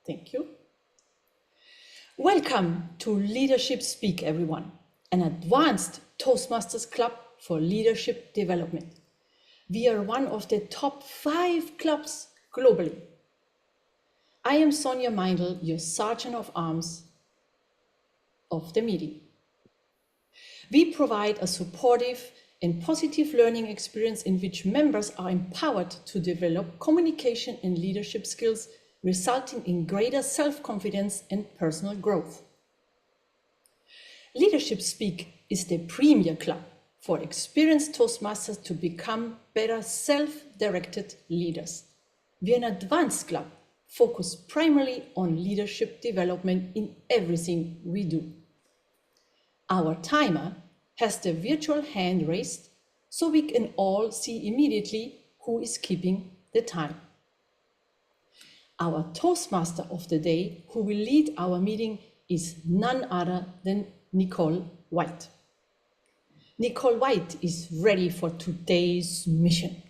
Thank you. Welcome to Leadership Speak, everyone, an advanced Toastmasters club for leadership development. We are one of the top 5 clubs globally. I am Sonia Meindl, your Sergeant of Arms of the meeting. We provide a supportive and positive learning experience in which members are empowered to develop communication and leadership skills, resulting in greater self-confidence and personal growth. Leadership Speak is the premier club for experienced Toastmasters to become better self-directed leaders. We are an advanced club focused primarily on leadership development in everything we do. Our timer has the virtual hand raised so we can all see immediately who is keeping the time. Our Toastmaster of the day who will lead our meeting is none other than Nicole Whyte. Nicole Whyte is ready for today's mission.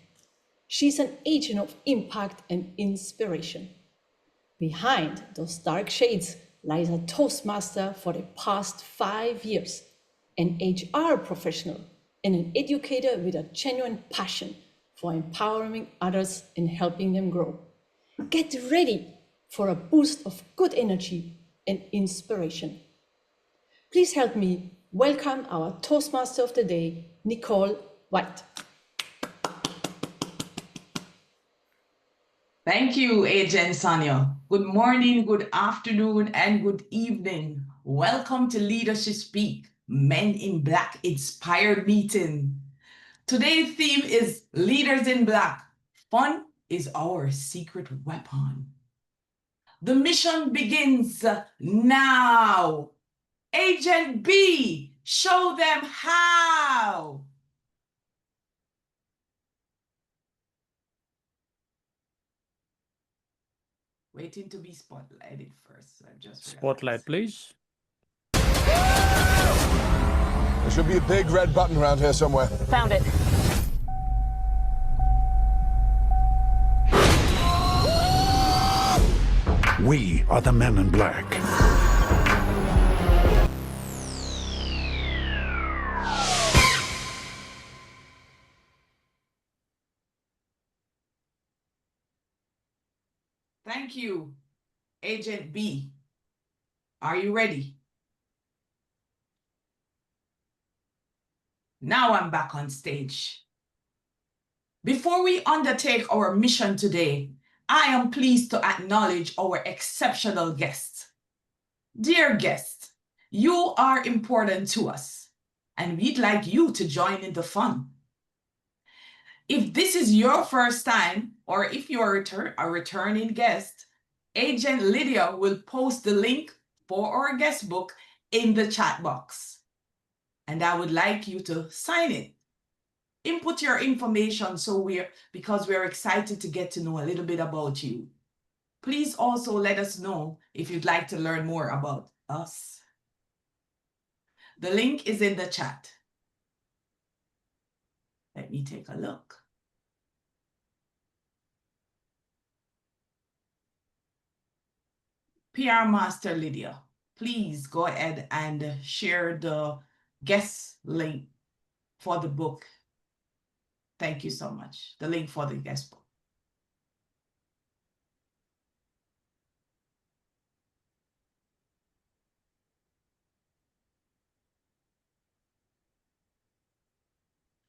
She's an agent of impact and inspiration. Behind those dark shades lies a Toastmaster for the past 5 years, an HR professional, and an educator with a genuine passion for empowering others and helping them grow. Get ready for a boost of good energy and inspiration. Please help me welcome our Toastmaster of the day, Nicole Whyte. Thank you, Agent Sonia. Good morning, good afternoon, and good evening. Welcome to Leadership Speak, Men in Black Inspired Meeting. Today's theme is Leaders in Black. Fun is our secret weapon. The mission begins now. Agent B, show them how. Waiting to be spotlighted first. So I've just Spotlight, please. There should be a big red button around here somewhere. Found it. We are the Men in Black. Thank you, Agent B. Are you ready? Now I'm back on stage. Before we undertake our mission today, I am pleased to acknowledge our exceptional guests. Dear guests, you are important to us, and we'd like you to join in the fun. If this is your first time, or if you are a returning guest, Agent Lydia will post the link for our guest book in the chat box. And I would like you to sign it. Input your information because we're excited to get to know a little bit about you. Please also let us know if you'd like to learn more about us. The link is in the chat. Let me take a look. PR Master Lydia, please go ahead and share the guest link for the book. Thank you so much. The link for the guest book.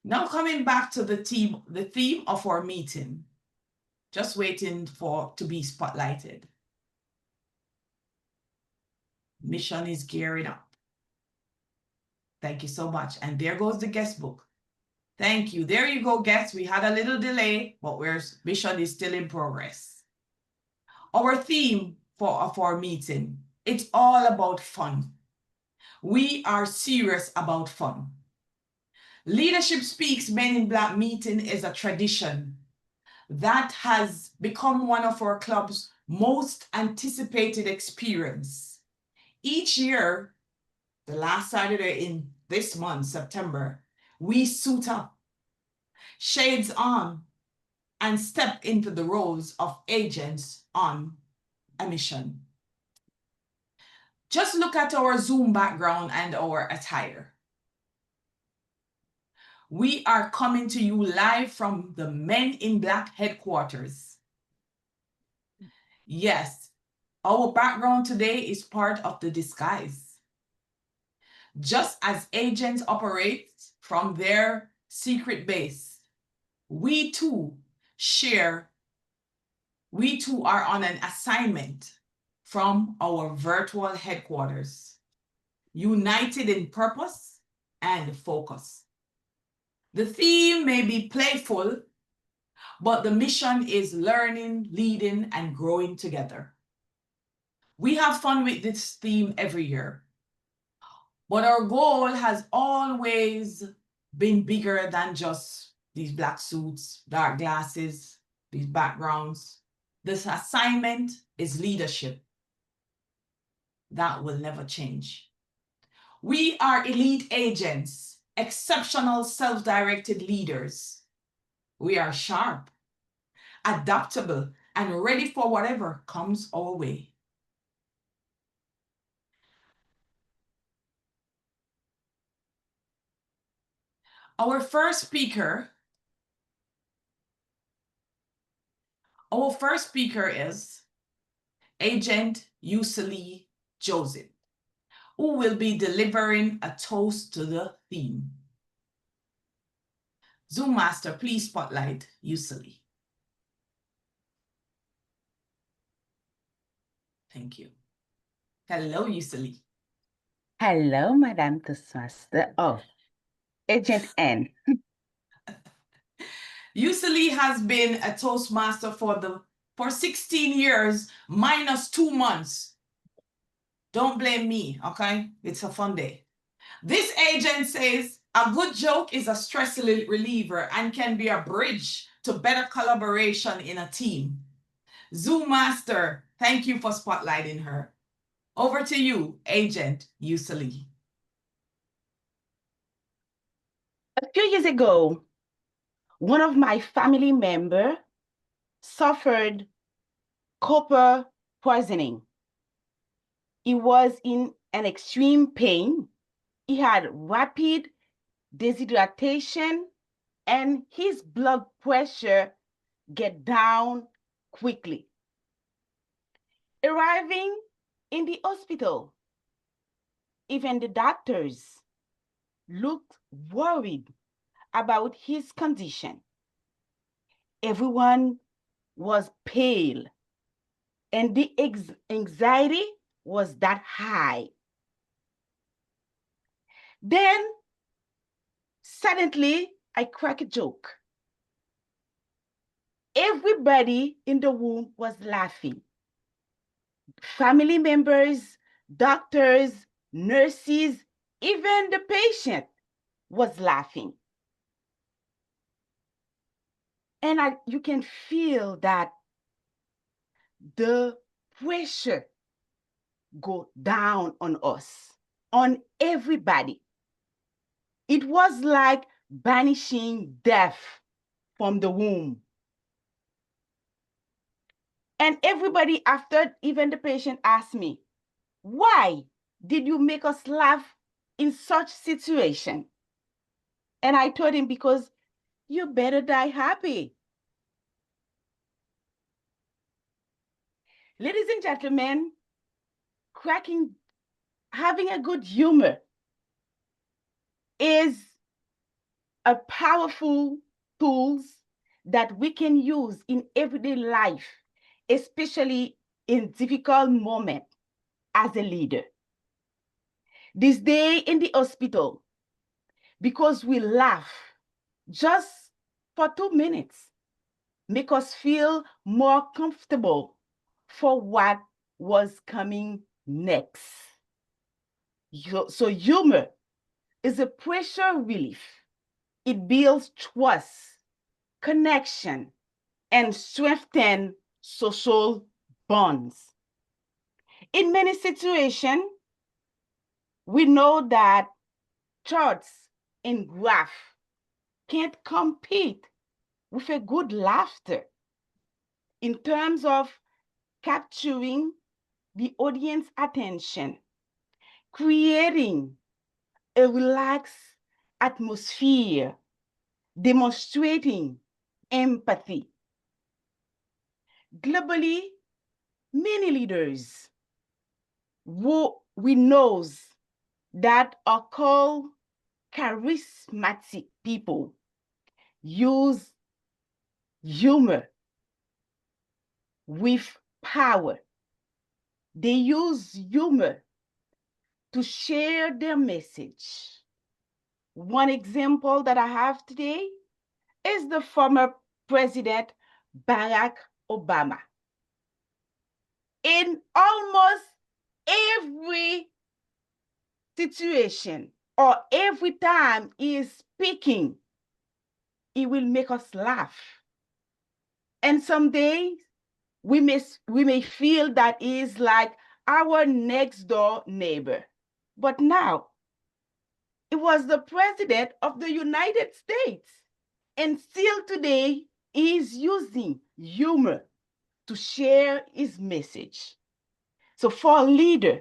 Now coming back to the theme of our meeting, just waiting to be spotlighted. Mission is gearing up. Thank you so much. And there goes the guest book. Thank you. There you go, guests. We had a little delay, but mission is still in progress. Our theme for our meeting, it's all about fun. We are serious about fun. Leadership Speaks Men in Black meeting is a tradition that has become one of our club's most anticipated experience. Each year, the last Saturday in this month, September, we suit up, shades on, and step into the roles of agents on a mission. Just look at our Zoom background and our attire. We are coming to you live from the Men in Black headquarters. Yes, our background today is part of the disguise. Just as agents operate from their secret base, we too are on an assignment from our virtual headquarters, united in purpose and focus. The theme may be playful, but the mission is learning, leading, and growing together. We have fun with this theme every year, but our goal has always been bigger than just these black suits, dark glasses, these backgrounds. This assignment is leadership. That will never change. We are elite agents, exceptional self-directed leaders. We are sharp, adaptable, and ready for whatever comes our way. Our first speaker is Agent Zuze Joseph, who will be delivering a toast to the theme. Zoom Master, please spotlight Zuze. Thank you. Hello, Zuze. Hello, Madame Toastmaster. Oh, Agent N. Zuze has been a Toastmaster for 16 years, minus 2 months. Don't blame me, okay? It's a fun day. This agent says a good joke is a stress reliever and can be a bridge to better collaboration in a team. Zoom Master, thank you for spotlighting her. Over to you, Agent Zuze. A few years ago, one of my family members suffered copper poisoning. He was in an extreme pain. He had rapid dehydration and his blood pressure get down quickly. Arriving in the hospital, even the doctors looked worried about his condition. Everyone was pale and the anxiety was that high. Then suddenly I cracked a joke. Everybody in the room was laughing. Family members, doctors, nurses, even the patient was laughing. And you can feel that the pressure go down on us, on everybody. It was like banishing death from the womb. And everybody after, even the patient asked me, why did you make us laugh in such situation? And I told him, because you better die happy. Ladies and gentlemen, having a good humor is a powerful tool that we can use in everyday life, especially in difficult moments as a leader. This day in the hospital, because we laugh just for 2 minutes, make us feel more comfortable for what was coming next. So humor is a pressure relief. It builds trust, connection, and strengthens social bonds. In many situations, we know that charts and graphs can't compete with a good laughter in terms of capturing the audience attention, creating a relaxed atmosphere, demonstrating empathy. Globally, many leaders who we know that are called charismatic people use humor with power. They use humor to share their message. One example that I have today is the former President Barack Obama. In almost every situation or every time he is speaking, it will make us laugh. And some days we may feel that he is like our next door neighbor. But now, it was the President of the United States. And still today, he is using humor to share his message. So for a leader,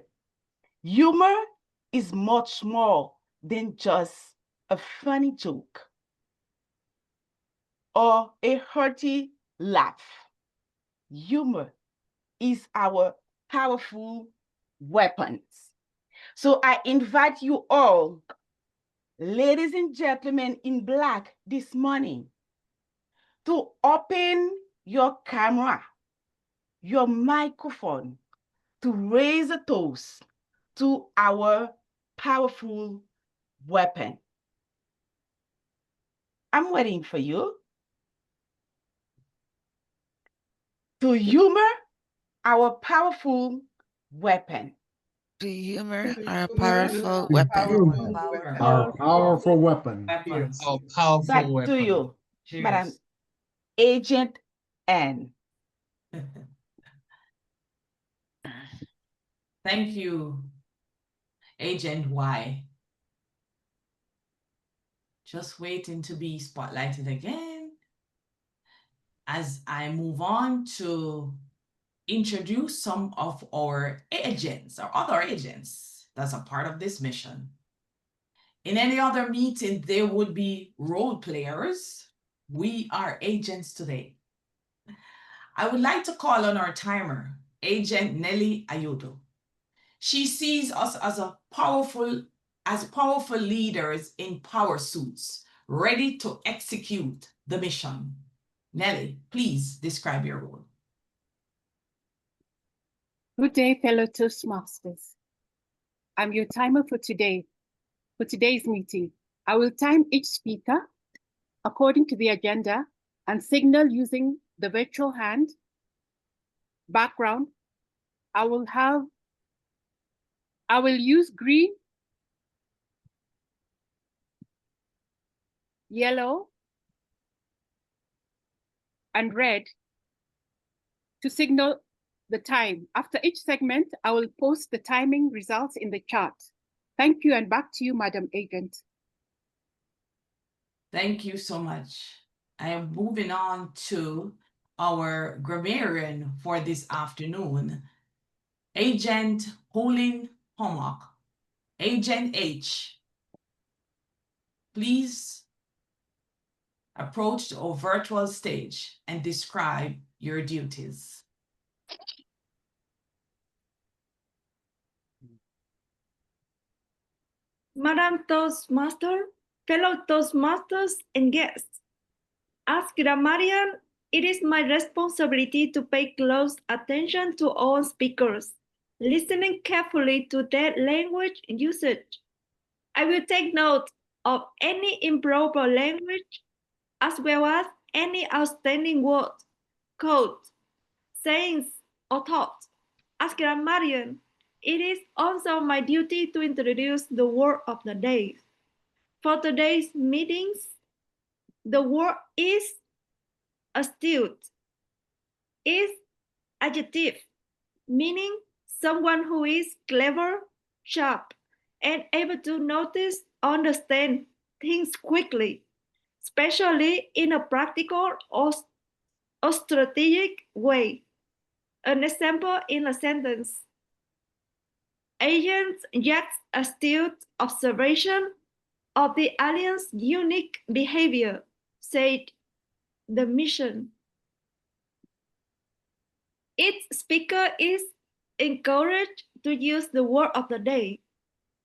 humor is much more than just a funny joke or a hearty laugh. Humor is our powerful weapons. So I invite you all, ladies and gentlemen in black this morning, to open your camera, your microphone, to raise a toast to our powerful weapon. I'm waiting for you to humor our powerful weapon. To humor our powerful weapon. Our powerful weapon. Oh, powerful Back weapon. to you, Cheers. Madam Agent N. Thank you, Agent Y. Just waiting to be spotlighted again as I move on to introduce some of our agents or other agents that's a part of this mission. In any other meeting, there would be role players. We are agents today. I would like to call on our timer, Agent Nelly Ayudo. She sees us as powerful leaders in power suits, ready to execute the mission. Nelly, please describe your role. Good day, fellow Toastmasters. I'm your timer for today's meeting. I will time each speaker according to the agenda and signal using the virtual hand background. I will use green, yellow, and red to signal the time. After each segment, I will post the timing results in the chart. Thank you, and back to you, Madam Agent. Thank you so much. I am moving on to our grammarian for this afternoon, Agent Colin Homock. Agent H, please approach our virtual stage and describe your duties. Madam Toastmaster, fellow Toastmasters and guests, as grammarian, it is my responsibility to pay close attention to all speakers, listening carefully to their language usage. I will take note of any improper language, as well as any outstanding words, quotes, sayings, or thoughts. As grammarian, it is also my duty to introduce the word of the day. For today's meetings, the word is astute. Is adjective, meaning someone who is clever, sharp, and able to notice, understand things quickly, especially in a practical or strategic way. An example in a sentence. Agent Jack's astute observation of the alien's unique behavior said the mission. Each speaker is encouraged to use the word of the day.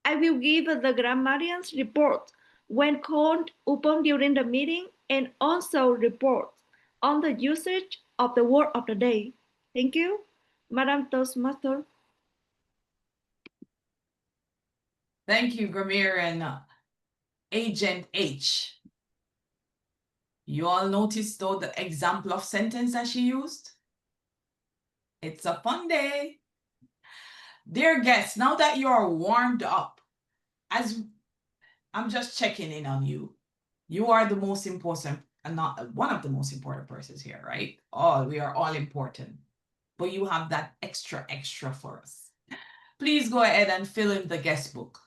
I will give the grammarian's report when called upon during the meeting and also report on the usage of the word of the day. Thank you, Madam Toastmaster. Thank you, grammarian Agent H. You all noticed though the example of sentence that she used? It's a fun day. Dear guests, now that you are warmed up, as I'm just checking in on you, you are the most important, and not one of the most important persons here, right? We are all important, but you have that extra for us. Please go ahead and fill in the guest book.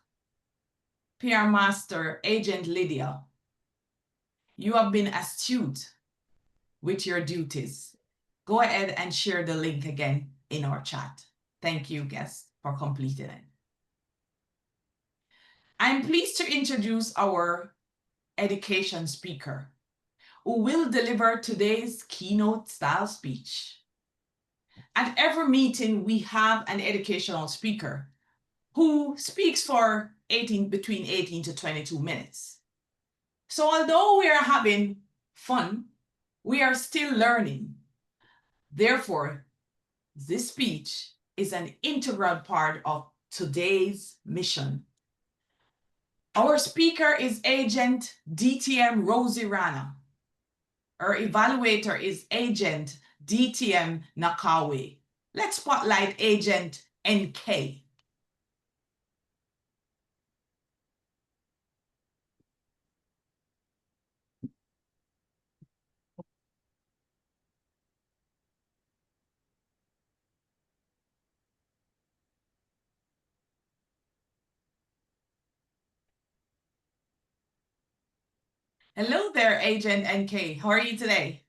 PR Master Agent Lydia, you have been astute with your duties. Go ahead and share the link again in our chat. Thank you, guests, for completing it. I'm pleased to introduce our education speaker, who will deliver today's keynote style speech. At every meeting, we have an educational speaker who speaks for between 18 to 22 minutes. So although we are having fun, we are still learning. Therefore, this speech is an integral part of today's mission. Our speaker is Agent DTM Rozy Rana. Our evaluator is Agent DTM Nakawe. Let's spotlight Agent NK. Hello there, Agent NK. How are you today?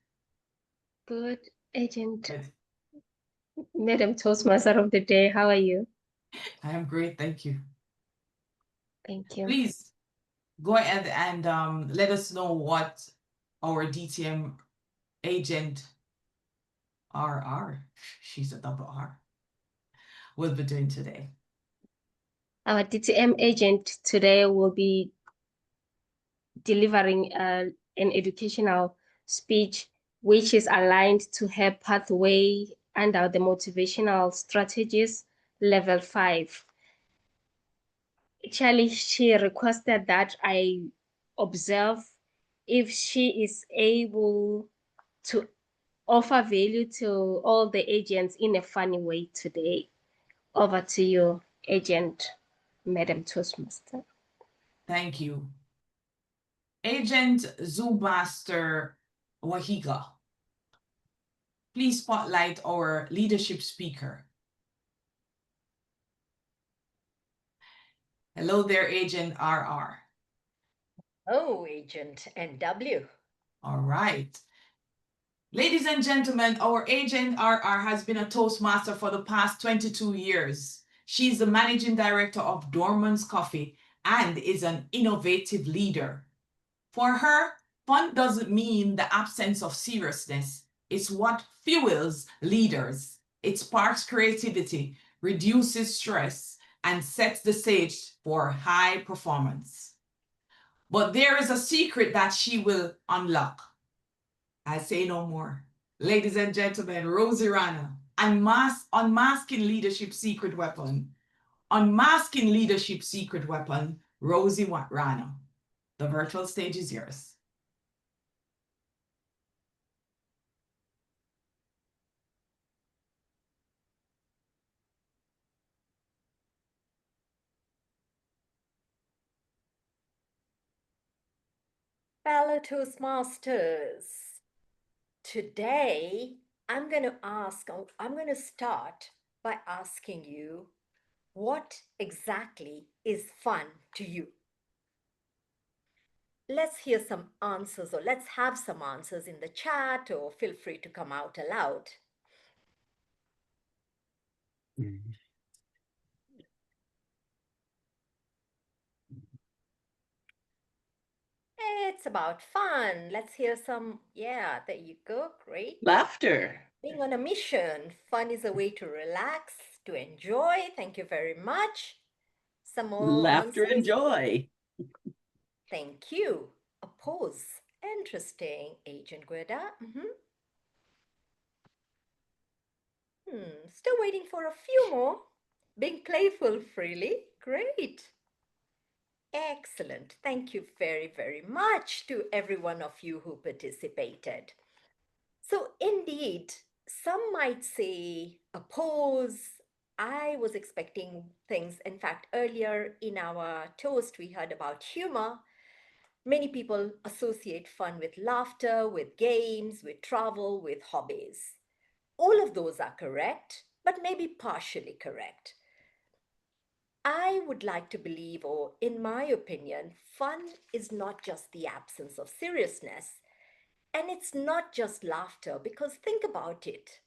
Good, Agent. Good. Madam Toastmaster of the day, how are you? I am great, thank you. Thank you. Please go ahead and let us know what our DTM Agent RR, she's a double R, will be doing today. Our DTM agent today will be delivering an educational speech which is aligned to her pathway under the motivational strategies level 5. Actually, she requested that I observe if she is able to offer value to all the agents in a funny way today. Over to you, Agent Madam Toastmaster. Thank you. Agent Zoomaster Wahiga, please spotlight our leadership speaker. Hello there, Agent RR. Oh, Agent NW. All right. Ladies and gentlemen, our Agent RR has been a Toastmaster for the past 22 years. She's the managing director of Dorman's Coffee and is an innovative leader. For her, fun doesn't mean the absence of seriousness. It's what fuels leaders. It sparks creativity, reduces stress, and sets the stage for high performance. But there is a secret that she will unlock. I say no more. Ladies and gentlemen, Rozy Rana, unmasking leadership secret weapon. Unmasking leadership secret weapon, Rozy Rana. The virtual stage is yours. Fellow Toastmasters, today I'm going to start by asking you, what exactly is fun to you? Let's hear some answers, or let's have some answers in the chat, or feel free to come out aloud. It's about fun. Let's hear some. Yeah, there you go. Great. Laughter. Being on a mission. Fun is a way to relax, to enjoy. Thank you very much. Some more Laughter and answers. joy. Thank you. A pose. Interesting, Agent Gueda. Still waiting for a few more. Being playful freely. Great. Excellent. Thank you very, very much to every one of you who participated. So indeed, some might say a pose. I was expecting things. In fact, earlier in our toast, we heard about humor. Many people associate fun with laughter, with games, with travel, with hobbies. All of those are correct, but maybe partially correct. I would like to believe, or in my opinion, fun is not just the absence of seriousness. And it's not just laughter, because think about it.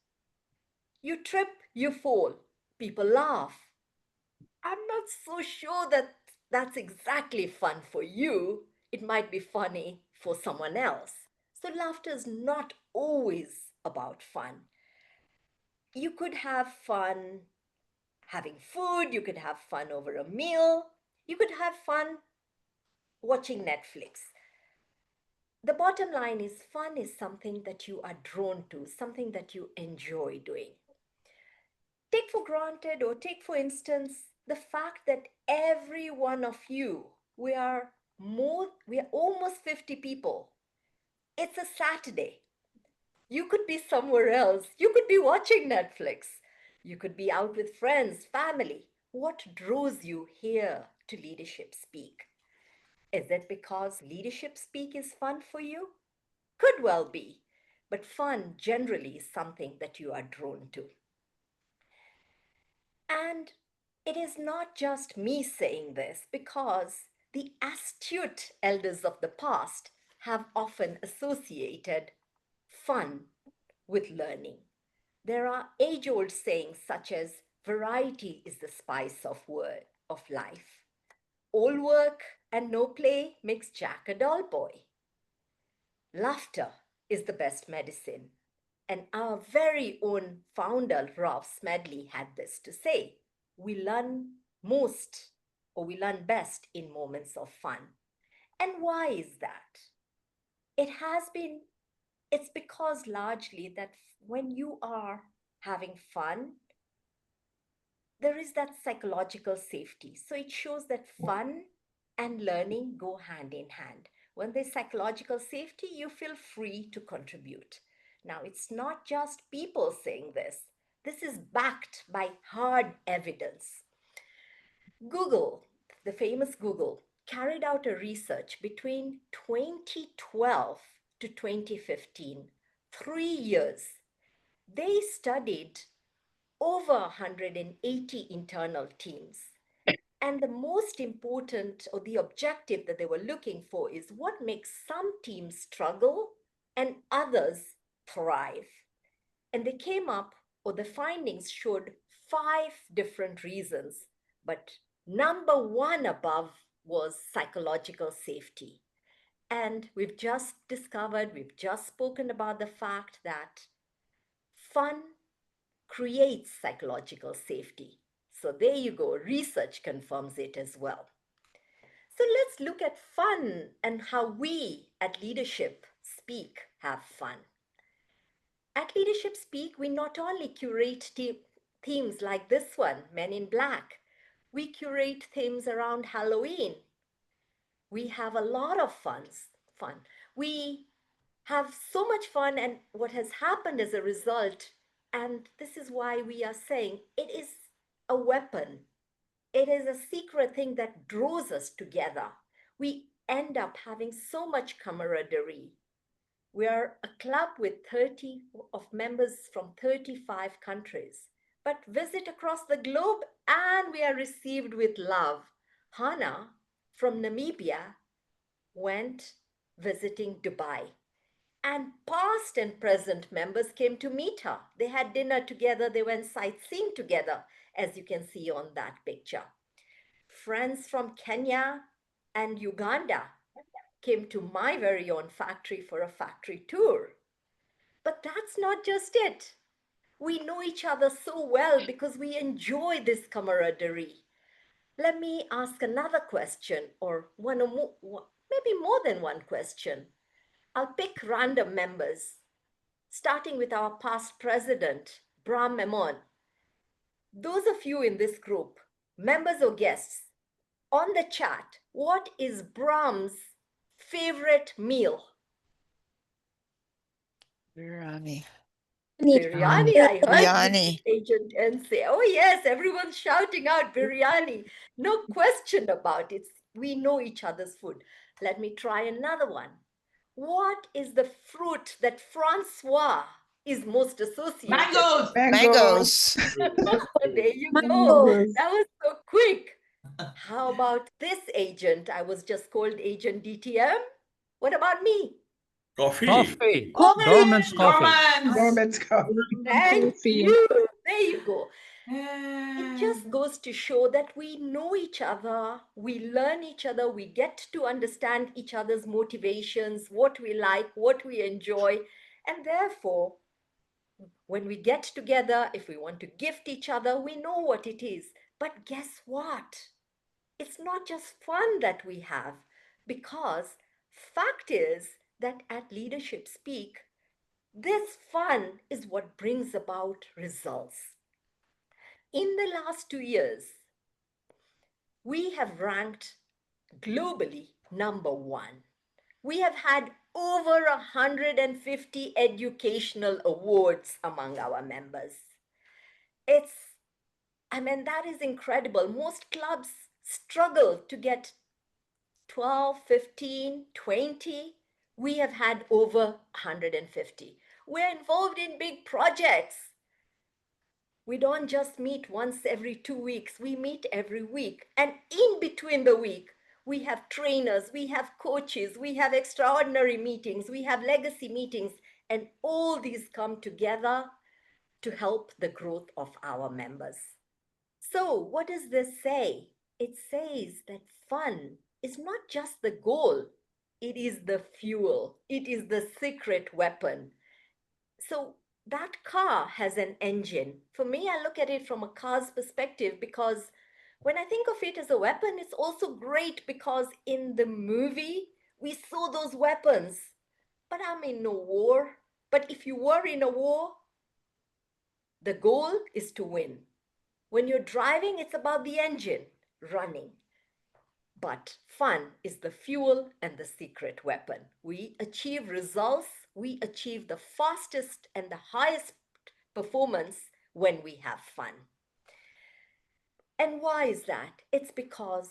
You trip, you fall, people laugh. I'm not so sure that that's exactly fun for you. It might be funny for someone else. So laughter is not always about fun. You could have fun having food, you could have fun over a meal, you could have fun watching Netflix. The bottom line is fun is something that you are drawn to, something that you enjoy doing. Take for granted, or take for instance, the fact that every one of you, we are almost 50 people. It's a Saturday. You could be somewhere else. You could be watching Netflix. You could be out with friends, family. What draws you here to Leadership Speak? Is it because Leadership Speak is fun for you? Could well be, but fun generally is something that you are drawn to. And it is not just me saying this, because the astute elders of the past have often associated fun with learning. There are age-old sayings such as variety is the spice of life. All work and no play makes Jack a dull boy. Laughter is the best medicine. And our very own founder, Ralph Smedley, had this to say: we learn most, or we learn best in moments of fun. And why is that? It's because largely that when you are having fun, there is that psychological safety. So it shows that fun and learning go hand in hand. When there's psychological safety, you feel free to contribute. Now, it's not just people saying this. This is backed by hard evidence. Google, the famous Google, carried out a research between 2012 to 2015, 3 years. They studied over 180 internal teams. And the most important, or the objective that they were looking for, is what makes some teams struggle and others thrive. And they came up, or the findings showed 5 different reasons. But number 1 above was psychological safety. And we've just spoken about the fact that fun creates psychological safety. So there you go, research confirms it as well. So let's look at fun and how we at Leadership Speak have fun. At Leadership Speak, we not only curate themes like this one, Men in Black, we curate themes around Halloween. We have a lot of fun. We have so much fun, and what has happened as a result, and this is why we are saying it is a weapon. It is a secret thing that draws us together. We end up having so much camaraderie. We are a club with 30 of members from 35 countries, but visit across the globe and we are received with love. Hannah from Namibia went visiting Dubai. And past and present members came to meet her. They had dinner together, they went sightseeing together, as you can see on that picture. Friends from Kenya and Uganda came to my very own factory for a factory tour. But that's not just it. We know each other so well because we enjoy this camaraderie. Let me ask another question, or one or more, maybe more than one question. I'll pick random members, starting with our past president, Bram Memon. Those of you in this group, members or guests, on the chat, what is Bram's favorite meal? Biryani. Biryani, I heard Biryani. Agent N say. Oh yes, everyone's shouting out biryani. No question about it. We know each other's food. Let me try another one. What is the fruit that Francois is most associated Mangoes. with? Mangoes. There you go. That was so quick. How about this agent? I was just called Agent DTM. What about me? Coffee. Coffee. Coffee. Government's coffee. Government's coffee. Thank you. There you go. It just goes to show that we know each other, we learn each other, we get to understand each other's motivations, what we like, what we enjoy, and therefore, when we get together, if we want to gift each other, we know what it is. But guess what? It's not just fun that we have, because fact is that at Leadership Speak, this fun is what brings about results. In the last 2 years, we have ranked globally #1. We have had over 150 educational awards among our members. That is incredible. Most clubs struggle to get 12, 15, 20. We have had over 150. We're involved in big projects. We don't just meet once every 2 weeks. We meet every week. And in between the week, we have trainers, we have coaches, we have extraordinary meetings, we have legacy meetings, and all these come together to help the growth of our members. So what does this say? It says that fun is not just the goal, it is the fuel, it is the secret weapon. So that car has an engine. For me, I look at it from a car's perspective because when I think of it as a weapon, it's also great because in the movie, we saw those weapons. But I'm in no war. But if you were in a war, the goal is to win. When you're driving, it's about the engine running. But fun is the fuel and the secret weapon. We achieve results, we achieve the fastest and the highest performance when we have fun. And why is that? It's because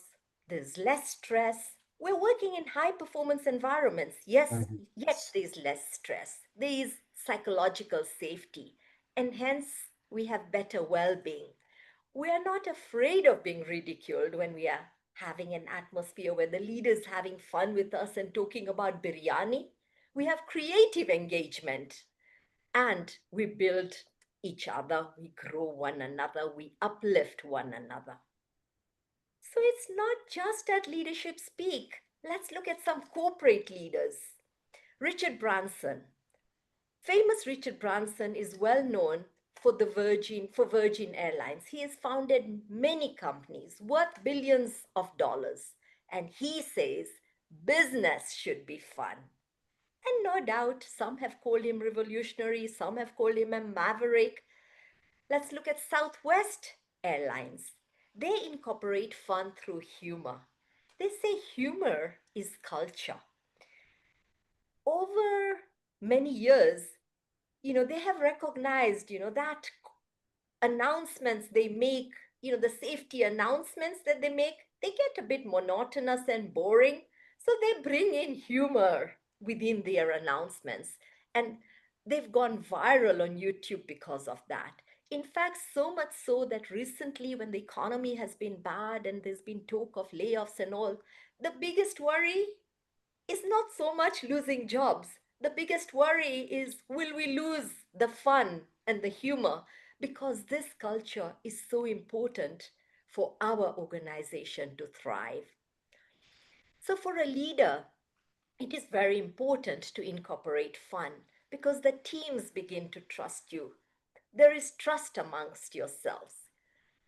there's less stress. We're working in high performance environments. Yes, yet there's less stress. There is psychological safety, and hence we have better well-being. We are not afraid of being ridiculed when we are having an atmosphere where the leader's having fun with us and talking about biryani. We have creative engagement and we build each other, we grow one another, we uplift one another. So it's not just at Leadership Speak. Let's look at some corporate leaders. Richard Branson. Famous Richard Branson is well known for Virgin Airlines. He has founded many companies worth billions of dollars. And he says business should be fun. And no doubt, some have called him revolutionary, some have called him a maverick. Let's look at Southwest Airlines. They incorporate fun through humor. They say humor is culture. Over many years, they have recognized, that announcements they make, the safety announcements that they make, they get a bit monotonous and boring. So they bring in humor within their announcements. And they've gone viral on YouTube because of that. In fact, so much so that recently when the economy has been bad and there's been talk of layoffs and all, the biggest worry is not so much losing jobs. The biggest worry is, will we lose the fun and the humor? Because this culture is so important for our organization to thrive. So for a leader, it is very important to incorporate fun because the teams begin to trust you. There is trust amongst yourselves.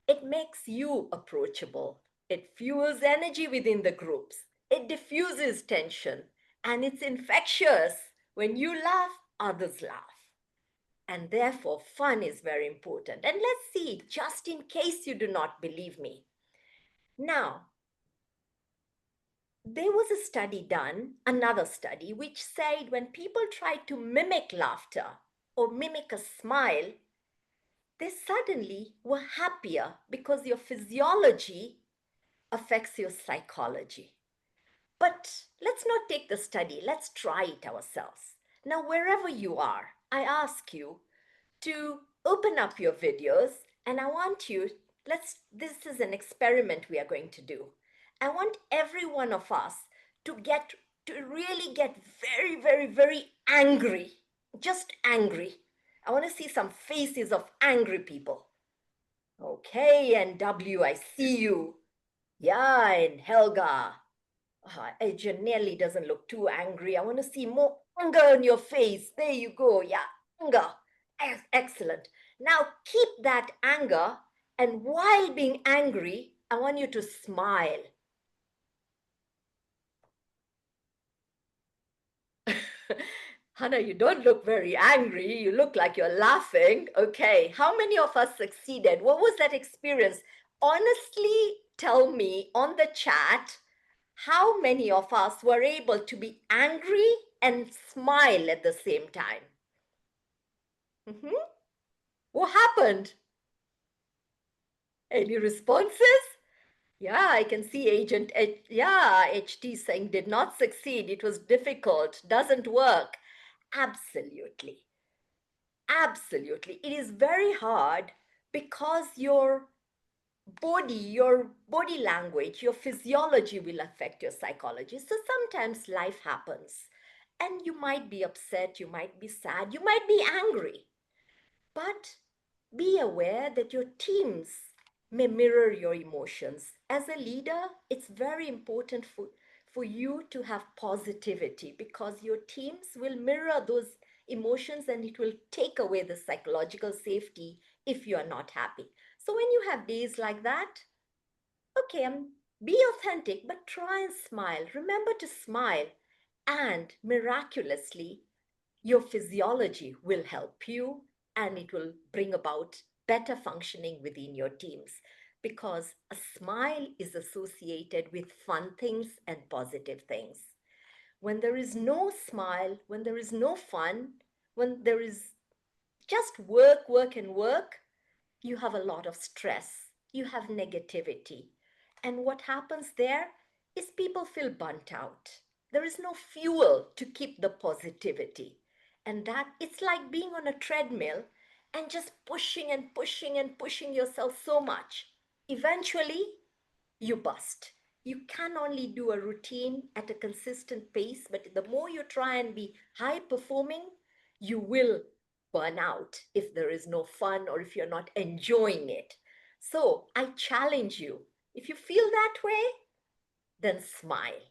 It makes you approachable. It fuels energy within the groups. It diffuses tension. And it's infectious. When you laugh, others laugh. And therefore, fun is very important. And let's see, just in case you do not believe me. Now, there was a study done, another study, which said when people tried to mimic laughter or mimic a smile, they suddenly were happier because your physiology affects your psychology. But let's not take the study, let's try it ourselves. Now, wherever you are, I ask you to open up your videos, and I want you, this is an experiment we are going to do. I want every one of us to really get very, very, very angry, just angry. I want to see some faces of angry people. Okay, and W, I see you. Yeah, and Helga. Janelli doesn't look too angry. I want to see more anger on your face. There you go. Yeah, anger. Excellent. Now keep that anger, and while being angry, I want you to smile. Hannah, you don't look very angry. You look like you're laughing. Okay, how many of us succeeded? What was that experience? Honestly, tell me on the chat, how many of us were able to be angry and smile at the same time? What happened? Any responses? Yeah, I can see Agent HT saying did not succeed. It was difficult, doesn't work. Absolutely. Absolutely. It is very hard because your body language, your physiology will affect your psychology. So sometimes life happens and you might be upset, you might be sad, you might be angry. But be aware that your teams may mirror your emotions. As a leader, it's very important for you to have positivity because your teams will mirror those emotions and it will take away the psychological safety if you are not happy. So when you have days like that, okay, be authentic, but try and smile. Remember to smile, and miraculously, your physiology will help you and it will bring about better functioning within your teams because a smile is associated with fun things and positive things. When there is no smile, when there is no fun, when there is just work, work, and work, you have a lot of stress, you have negativity. And what happens there is people feel burnt out. There is no fuel to keep the positivity. And that it's like being on a treadmill and just pushing and pushing and pushing yourself so much. Eventually, you bust. You can only do a routine at a consistent pace, but the more you try and be high performing, you will burn out if there is no fun or if you're not enjoying it. So I challenge you, if you feel that way, then smile.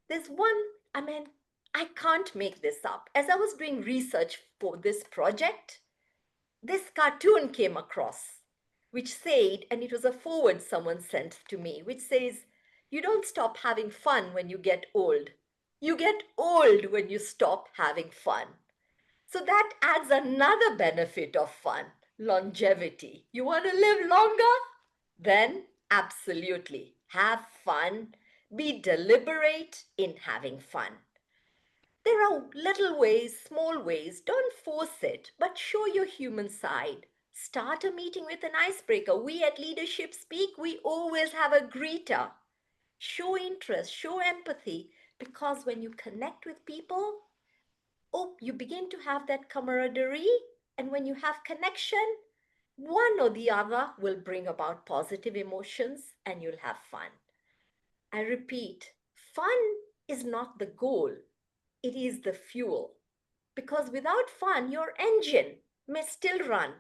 There's one, I can't make this up. As I was doing research for this project, this cartoon came across, which said, and it was a forward someone sent to me, which says, you don't stop having fun when you get old. You get old when you stop having fun. So that adds another benefit of fun, longevity. You want to live longer? Then absolutely have fun. Be deliberate in having fun. There are little ways, small ways. Don't force it, but show your human side. Start a meeting with an icebreaker. We at Leadership Speak, we always have a greeter. Show interest, show empathy, because when you connect with people, you begin to have that camaraderie. And when you have connection, one or the other will bring about positive emotions and you'll have fun. I repeat, fun is not the goal. It is the fuel. Because without fun, your engine may still run,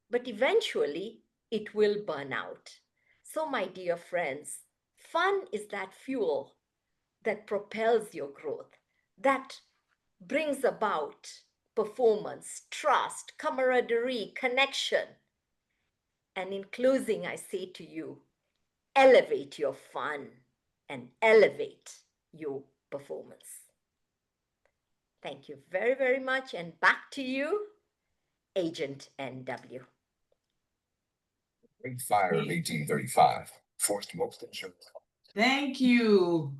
but eventually it will burn out. So, my dear friends, fun is that fuel that propels your growth, that brings about performance, trust, camaraderie, connection. And in closing, I say to you, elevate your fun and elevate your performance. Thank you very, very much. And back to you, Agent NW. Great Fire of 1835. Forced most insurance. Thank you.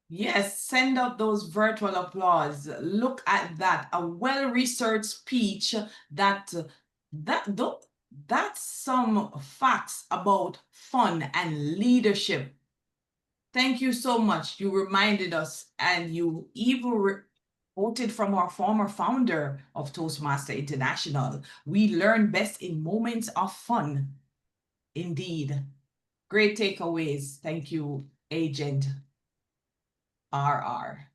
Yes, send out those virtual applause. Look at that. A well-researched speech that's some facts about fun and leadership. Thank you so much. You reminded us, and you even quoted from our former founder of Toastmaster International. We learn best in moments of fun. Indeed. Great takeaways. Thank you, Agent RR.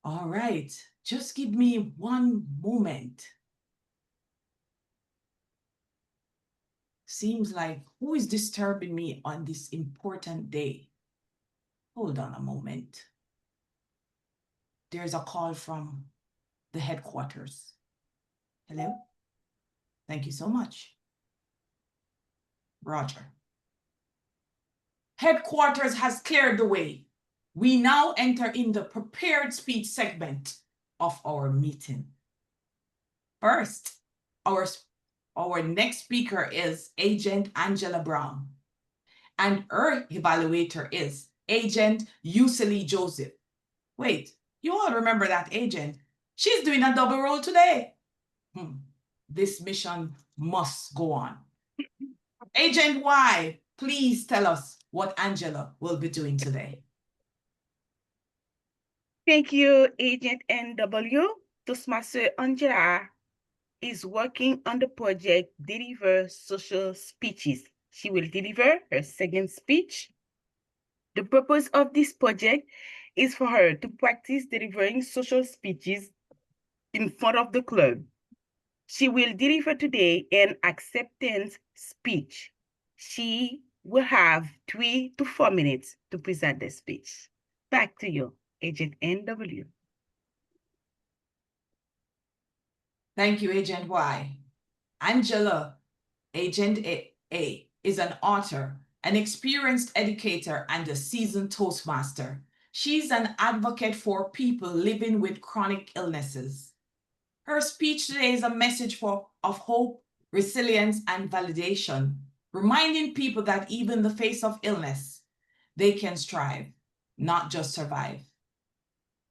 All right, just give me one moment. Seems like who is disturbing me on this important day? Hold on a moment. There's a call from the headquarters. Hello? Thank you so much. Roger. Headquarters has cleared the way. We now enter in the prepared speech segment of our meeting. First, our next speaker is Agent Angela Brown, and her evaluator is Agent Yuseli Joseph. Wait, you all remember that agent? She's doing a double role today. This mission must go on. Agent Y, please tell us what Angela will be doing today. Thank you, Agent NW. Toastmaster Angela is working on the project Deliver Social Speeches. She will deliver her second speech. The purpose of this project is for her to practice delivering social speeches in front of the club. She will deliver today an acceptance speech. She will have 3 to 4 minutes to present the speech. Back to you, Agent NW. Thank you, Agent Y. Angela, Agent A, is an author, an experienced educator, and a seasoned Toastmaster. She's an advocate for people living with chronic illnesses. Her speech today is a message of hope, resilience, and validation, reminding people that even in the face of illness, they can strive, not just survive.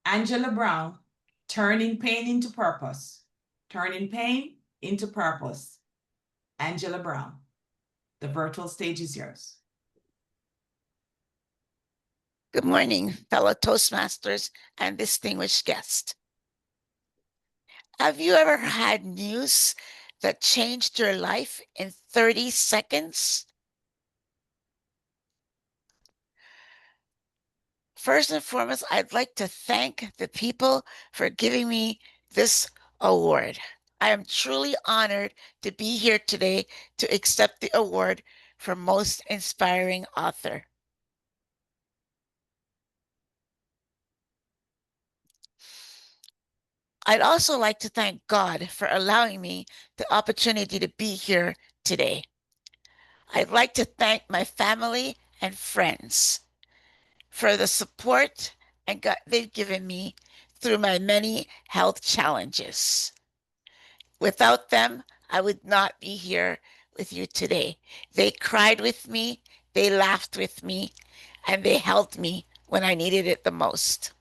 Angela Brown, turning pain into purpose. Turning pain into purpose. Angela Brown, the virtual stage is yours. Good morning, fellow Toastmasters and distinguished guests. Have you ever had news that changed your life in 30 seconds? First and foremost, I'd like to thank the people for giving me this award. I am truly honored to be here today to accept the award for Most Inspiring Author. I'd also like to thank God for allowing me the opportunity to be here today. I'd like to thank my family and friends for the support and they've given me through my many health challenges. Without them, I would not be here with you today. They cried with me, they laughed with me, and they helped me when I needed it the most.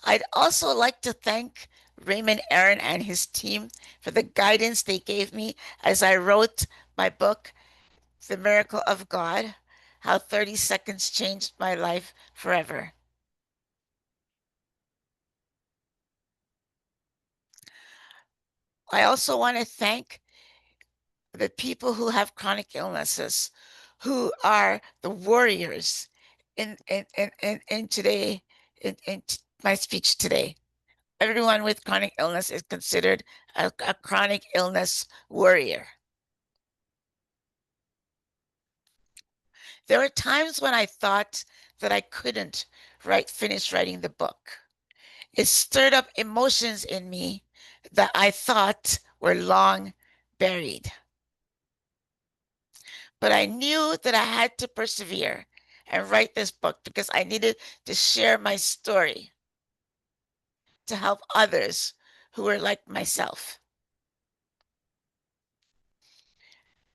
I'd also like to thank Raymond Aaron and his team for the guidance they gave me as I wrote my book, The Miracle of God, How 30 Seconds Changed My Life Forever. I also want to thank the people who have chronic illnesses, who are the warriors in today, in my speech today. Everyone with chronic illness is considered a chronic illness warrior. There were times when I thought that I couldn't finish writing the book. It stirred up emotions in me that I thought were long buried. But I knew that I had to persevere and write this book because I needed to share my story to help others who were like myself.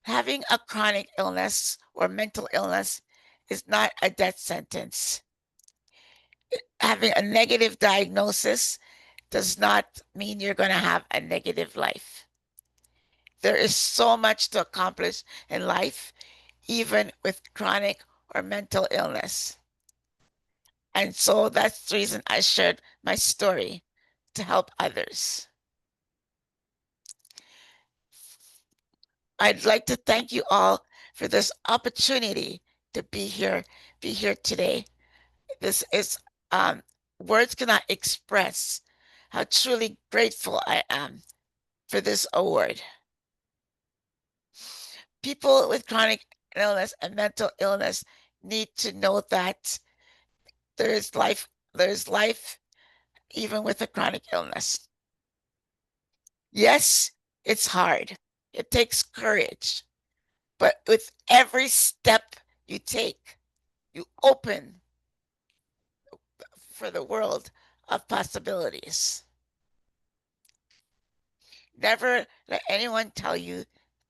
Having a chronic illness or mental illness is not a death sentence. Having a negative diagnosis does not mean you're going to have a negative life. There is so much to accomplish in life, even with chronic or mental illness. And so that's the reason I shared my story, to help others. I'd like to thank you all for this opportunity to be here today. This is words cannot express how truly grateful I am for this award. People with chronic illness and mental illness need to know that there is life even with a chronic illness. Yes, it's hard. It takes courage. But with every step you take, you open for the world of possibilities. Never let anyone tell you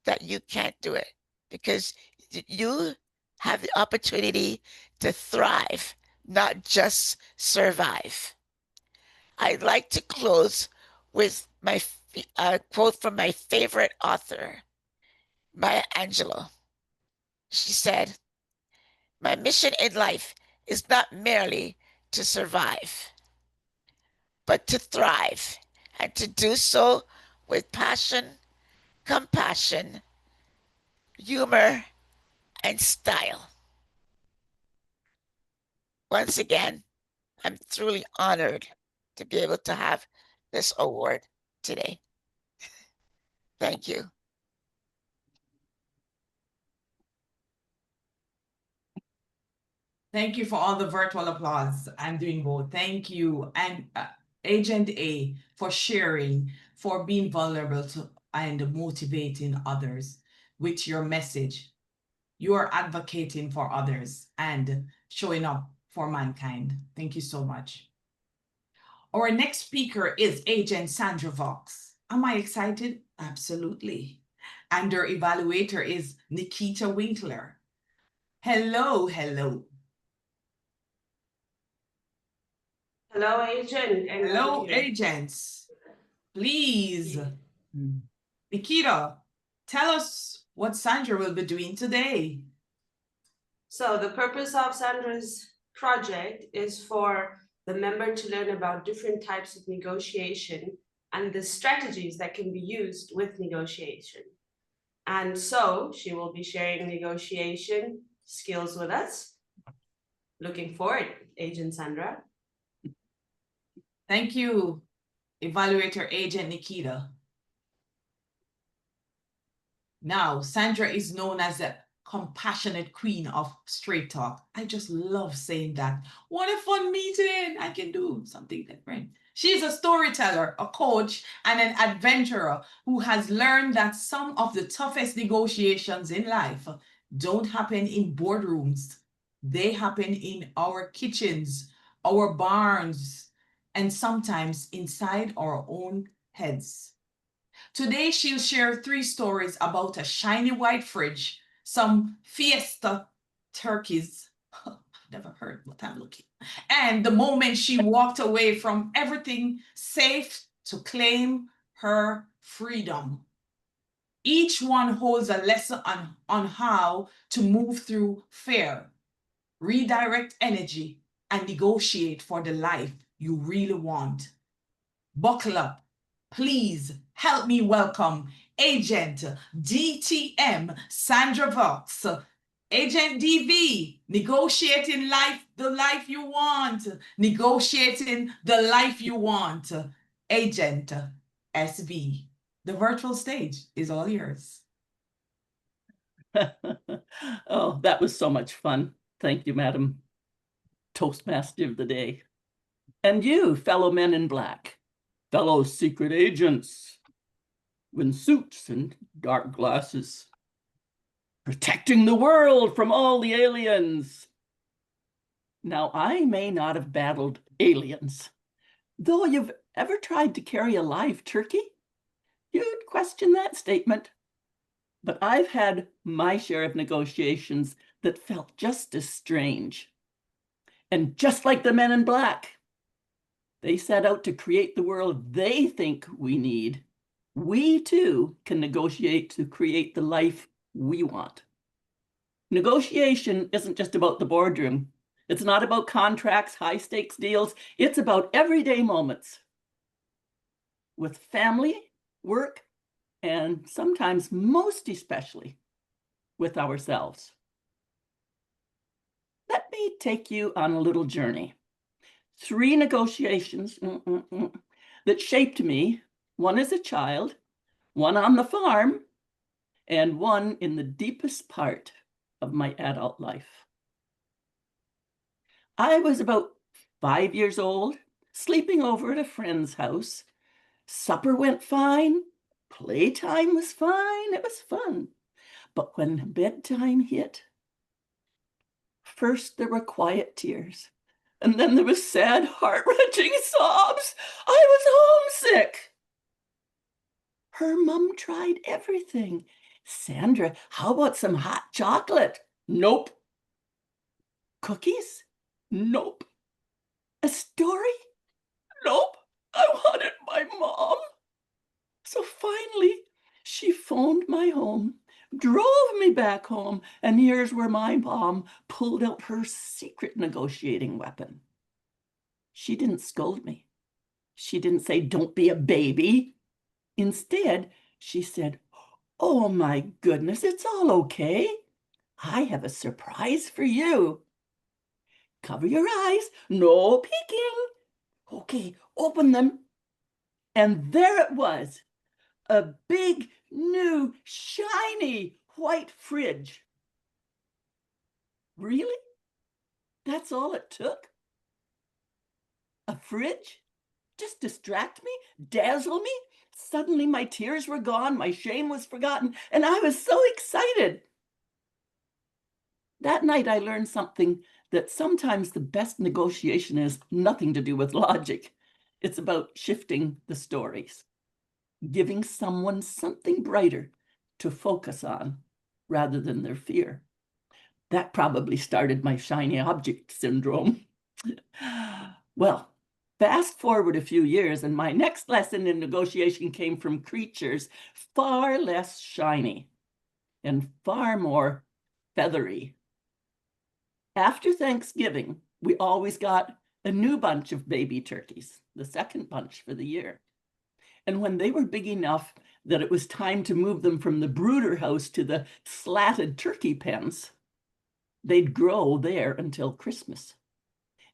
that you can't do it, because you have the opportunity to thrive, not just survive. I'd like to close with my quote from my favorite author, Maya Angelou. She said, "My mission in life is not merely to survive, but to thrive, and to do so with passion, compassion, humor, and style." Once again, I'm truly honored to be able to have this award today. Thank you. Thank you for all the virtual applause. I'm doing both. Thank you. And Agent A, for sharing, for being vulnerable to and motivating others with your message. You are advocating for others and showing up for mankind. Thank you so much. Our next speaker is Agent Sandra Valks. Am I excited? Absolutely. And our evaluator is Nikhita Winkler. Hello, hello. Hello, Agent. And hello, agents. Please, Nikhita, tell us what Sandra will be doing today. So the purpose of Sandra's project is for the member to learn about different types of negotiation and the strategies that can be used with negotiation. And so she will be sharing negotiation skills with us. Looking forward, Agent Sandra. Thank you, Evaluator Agent Nikhita. Now, Sandra is known as the compassionate queen of straight talk. I just love saying that. What a fun meeting. I can do something different. She's a storyteller, a coach, and an adventurer who has learned that some of the toughest negotiations in life don't happen in boardrooms. They happen in our kitchens, our barns, and sometimes inside our own heads. Today, she'll share 3 stories about a shiny white fridge, some Fiesta turkeys, I've never heard what I'm looking, and the moment she walked away from everything safe to claim her freedom. Each one holds a lesson on how to move through fear, redirect energy, and negotiate for the life you really want. Buckle up. Please help me welcome Agent DTM Sandra Valks. Agent DV, negotiating life, the life you want. Negotiating the life you want. Agent SB, the virtual stage is all yours. Oh, that was so much fun. Thank you, Madam Toastmaster of the Day. And you, fellow men in black, fellow secret agents, in suits and dark glasses, protecting the world from all the aliens. Now, I may not have battled aliens, though you've ever tried to carry a live turkey, you'd question that statement. But I've had my share of negotiations that felt just as strange. And just like the men in black, they set out to create the world they think we need. We too can negotiate to create the life we want. Negotiation isn't just about the boardroom. It's not about contracts, high stakes deals. It's about everyday moments with family, work, and sometimes most especially with ourselves. Let me take you on a little journey. 3 negotiations that shaped me, one as a child, one on the farm, and one in the deepest part of my adult life. I was about 5 years old, sleeping over at a friend's house. Supper went fine, playtime was fine, it was fun. But when bedtime hit, first there were quiet tears, and then there was sad, heart-wrenching sobs. I was homesick. Her mom tried everything. Sandra, how about some hot chocolate? Nope. Cookies? Nope. A story? Nope. I wanted my mom. So finally, she phoned my home, drove me back home, and here's where my mom pulled out her secret negotiating weapon. She didn't scold me. She didn't say, "Don't be a baby." Instead, she said, "Oh my goodness, it's all okay. I have a surprise for you. Cover your eyes, no peeking. Okay, open them." And there it was, a big, new, shiny white fridge. Really? That's all it took? A fridge? Just distract me, dazzle me? Suddenly my tears were gone, my shame was forgotten, and I was so excited. That night I learned something, that sometimes the best negotiation has nothing to do with logic. It's about shifting the stories, giving someone something brighter to focus on rather than their fear. That probably started my shiny object syndrome. Well, fast forward a few years, and my next lesson in negotiation came from creatures far less shiny and far more feathery. After Thanksgiving, we always got a new bunch of baby turkeys, the second bunch for the year. And when they were big enough that it was time to move them from the brooder house to the slatted turkey pens, they'd grow there until Christmas.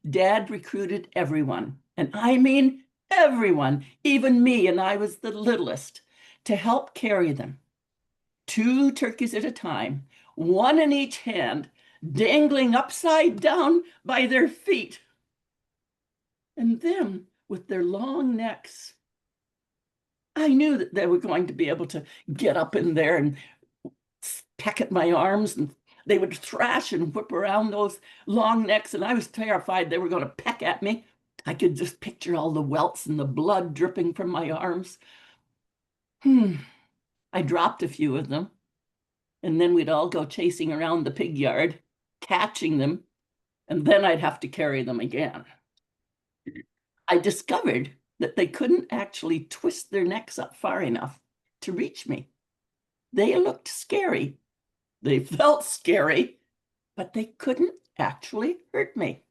Dad recruited everyone, and I mean everyone, even me, and I was the littlest, to help carry them. 2 turkeys at a time, one in each hand, dangling upside down by their feet. And then, with their long necks, I knew that they were going to be able to get up in there and peck at my arms, and they would thrash and whip around those long necks, and I was terrified they were going to peck at me. I could just picture all the welts and the blood dripping from my arms. I dropped a few of them, and then we'd all go chasing around the pig yard, catching them, and then I'd have to carry them again. I discovered that they couldn't actually twist their necks up far enough to reach me. They looked scary. They felt scary, but they couldn't actually hurt me.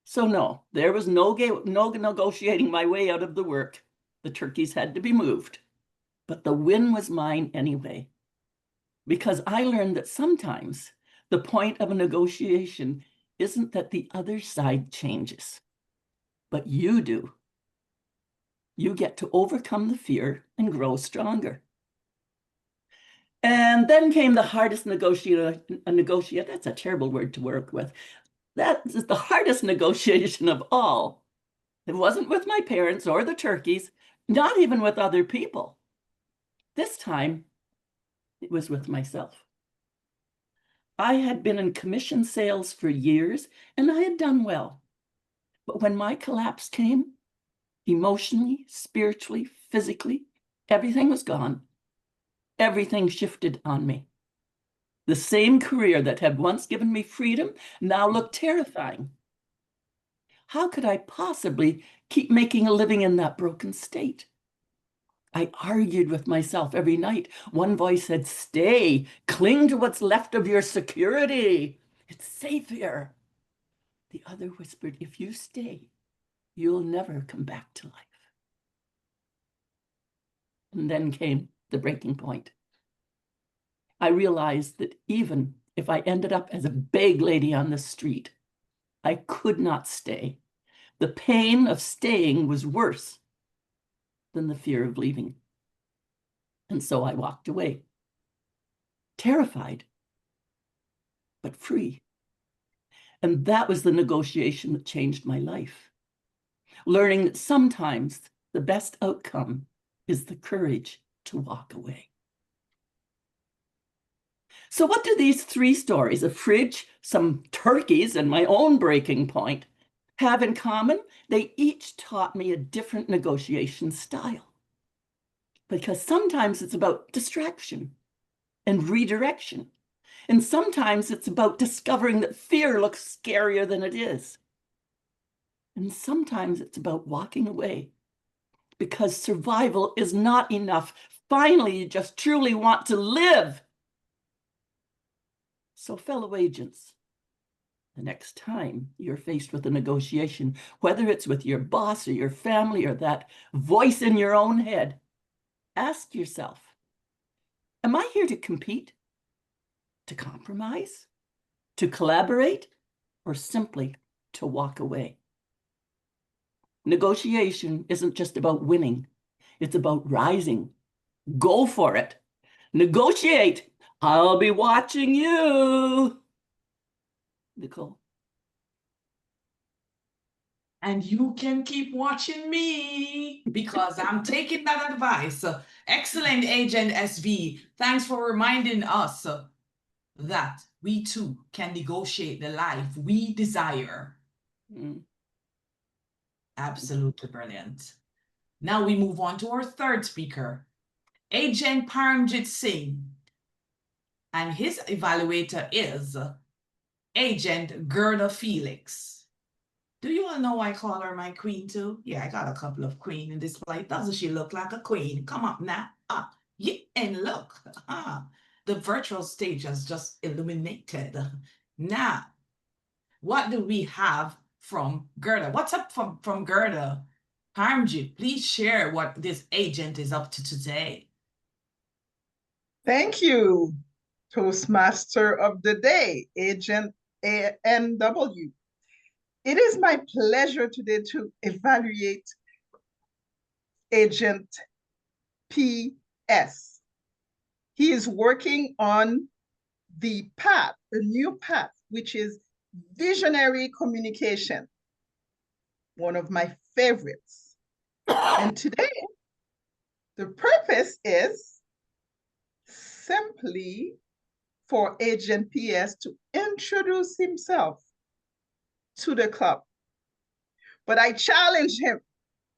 So no, there was no negotiating my way out of the work. The turkeys had to be moved, but the win was mine anyway, because I learned that sometimes The point of a negotiation isn't that the other side changes, but you do. You get to overcome the fear and grow stronger. And then came the hardest negotiator, that's a terrible word to work with. That is the hardest negotiation of all. It wasn't with my parents or the turkeys, not even with other people. This time, it was with myself. I had been in commission sales for years, and I had done well. But when my collapse came, emotionally, spiritually, physically, everything was gone. Everything shifted on me. The same career that had once given me freedom now looked terrifying. How could I possibly keep making a living in that broken state? I argued with myself every night. One voice said, stay, cling to what's left of your security. It's safe here. The other whispered, if you stay, you'll never come back to life. And then came the breaking point. I realized that even if I ended up as a beg lady on the street, I could not stay. The pain of staying was worse than the fear of leaving. And so I walked away, terrified, but free. And that was the negotiation that changed my life. Learning that sometimes the best outcome is the courage to walk away. So what do these three stories, a fridge, some turkeys, and my own breaking point, have in common? They each taught me a different negotiation style. Because sometimes it's about distraction and redirection. And sometimes it's about discovering that fear looks scarier than it is. And sometimes it's about walking away because survival is not enough. Finally, you just truly want to live. So fellow agents, the next time you're faced with a negotiation, whether it's with your boss or your family or that voice in your own head, ask yourself, am I here to compete, to compromise, to collaborate, or simply to walk away? Negotiation isn't just about winning. It's about rising. Go for it. Negotiate. I'll be watching you. Nicole. And you can keep watching me because I'm taking that advice. Excellent, Agent SV. Thanks for reminding us that we too can negotiate the life we desire. Absolutely brilliant. Now we move on to our third speaker, Agent Paramjit Singh. And his evaluator is Agent Gerda Felix. Do you all know I call her my queen too? Yeah, I got a couple of queen in this plate. Doesn't she look like a queen? Come up now. Yeah, and look. The virtual stage has just illuminated. Now, what do we have from Gerda? What's up from Gerda? Paramjit, please share what this agent is up to today. Thank you, Toastmaster of the Day, Agent ANW. It is my pleasure today to evaluate Agent PS. He is working on the path, a new path, which is visionary communication, one of my favorites. And today, the purpose is simply for Agent PS to introduce himself to the club. But I challenge him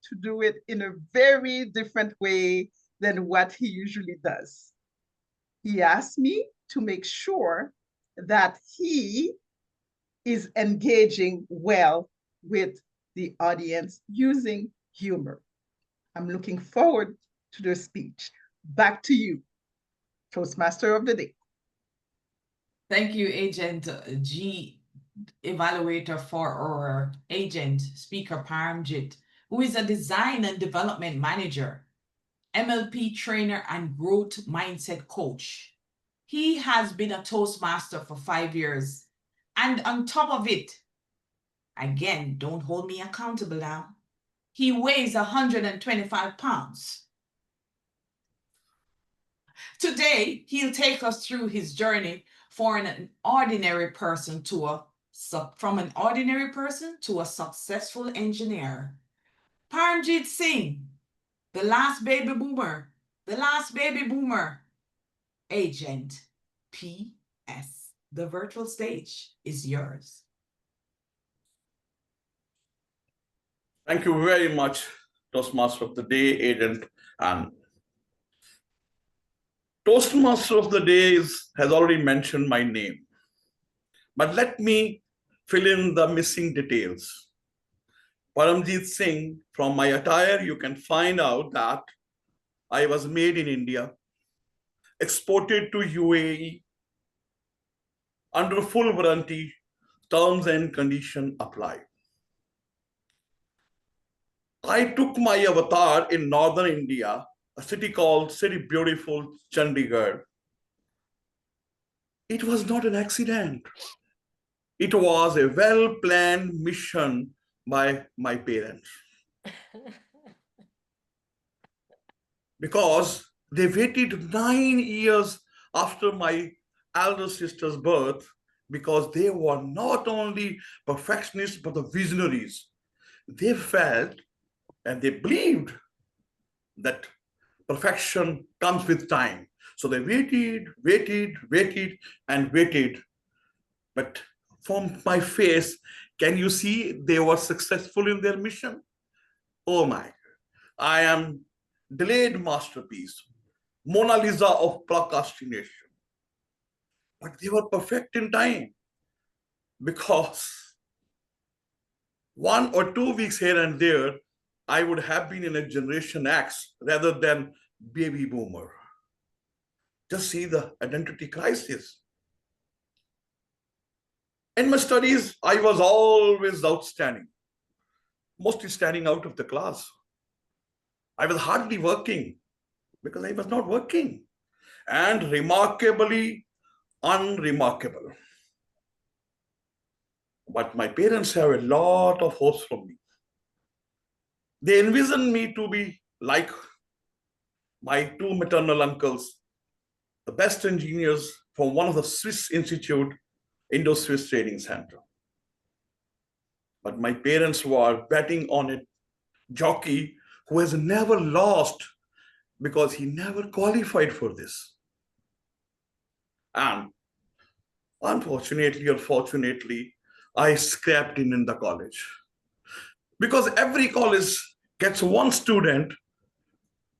to do it in a very different way than what he usually does. He asked me to make sure that he is engaging well with the audience using humor. I'm looking forward to the speech. Back to you, Toastmaster of the Day. Thank you, Agent G, Evaluator, for our agent, Speaker Paramjit, who is a design and development manager, MLP trainer, and growth mindset coach. He has been a Toastmaster for 5 years. And on top of it, again, don't hold me accountable now, he weighs 125 pounds. Today, he'll take us through his journey from an ordinary person to a successful engineer. Paramjit Singh, the last baby boomer, Agent PS. The virtual stage is yours. Thank you very much, Toastmaster of the Day, Agent. And Toastmaster of the Day has already mentioned my name. But let me fill in the missing details. Paramjit Singh, from my attire, you can find out that I was made in India, exported to UAE, under full warranty, terms and conditions apply. I took my avatar in northern India, a city called City Beautiful Chandigarh. It was not an accident. It was a well-planned mission by my parents. Because they waited 9 years after my elder sister's birth, because they were not only perfectionists, but the visionaries. They felt and they believed that perfection comes with time. So they waited, and waited. But from my face, can you see they were successful in their mission? Oh my, I am delayed masterpiece, Mona Lisa of procrastination. But they were perfect in time, because 1 or 2 weeks here and there, I would have been in a Generation X rather than baby boomer. Just see the identity crisis. In my studies, I was always outstanding, mostly standing out of the class. I was hardly working because I was not working, and remarkably unremarkable. But my parents have a lot of hopes from me. They envision me to be like my 2 maternal uncles, the best engineers from one of the Swiss Institute, Indo-Swiss Trading Center. But my parents were betting on a jockey who has never lost because he never qualified for this. And unfortunately or fortunately, I scrapped in the college. Because every college gets one student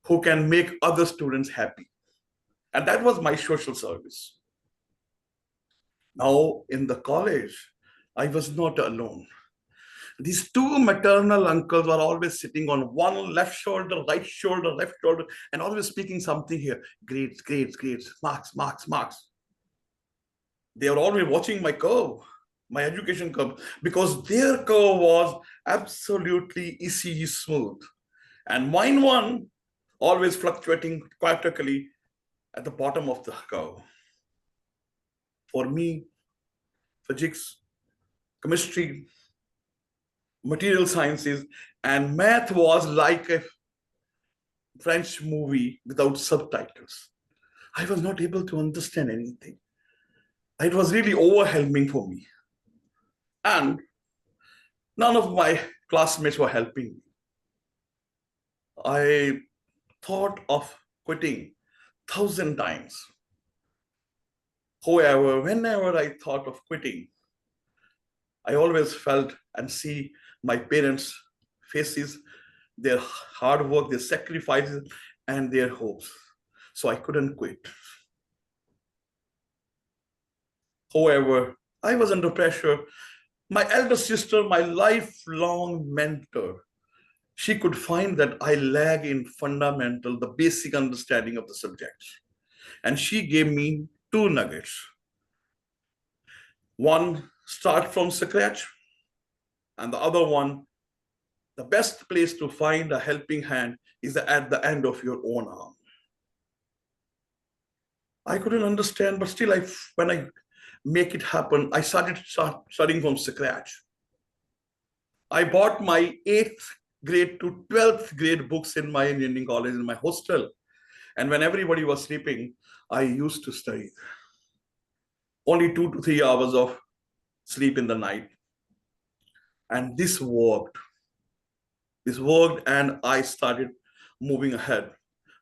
who can make other students happy. And that was my social service. Now in the college, I was not alone. These 2 maternal uncles were always sitting on one left shoulder, and always speaking something here. Grades, marks. They were always watching my curve, my education curve, because their curve was absolutely easy, smooth. And mine one always fluctuating quietly at the bottom of the curve. For me, physics, chemistry, material sciences, and math was like a French movie without subtitles. I was not able to understand anything. It was really overwhelming for me. And none of my classmates were helping me. I thought of quitting 1,000 times. However, whenever I thought of quitting, I always felt and see my parents' faces, their hard work, their sacrifices, and their hopes. So I couldn't quit. However, I was under pressure. My elder sister, my lifelong mentor, she could find that I lag in fundamental, the basic understanding of the subjects. And she gave me 2 nuggets. One, start from scratch. And the other one, the best place to find a helping hand is at the end of your own arm. I couldn't understand, but still, when I make it happen, I started studying from scratch. I bought my 8th grade to 12th grade books in my engineering college in my hostel. And when everybody was sleeping, I used to study. Only 2 to 3 hours of sleep in the night. And this worked. This worked, and I started moving ahead.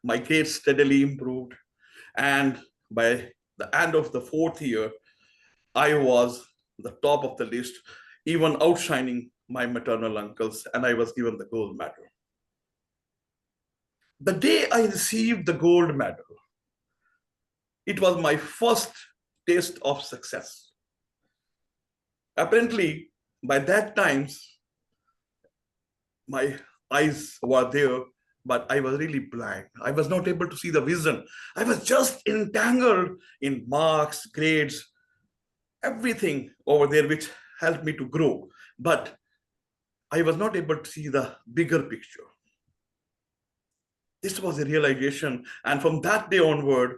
My grades steadily improved. And by the end of the 4th year, I was the top of the list, even outshining my maternal uncles, and I was given the gold medal. The day I received the gold medal, it was my first taste of success. Apparently, by that time, my eyes were there, but I was really blind. I was not able to see the vision. I was just entangled in marks, grades, everything over there, which helped me to grow. But I was not able to see the bigger picture. This was a realization. And from that day onward,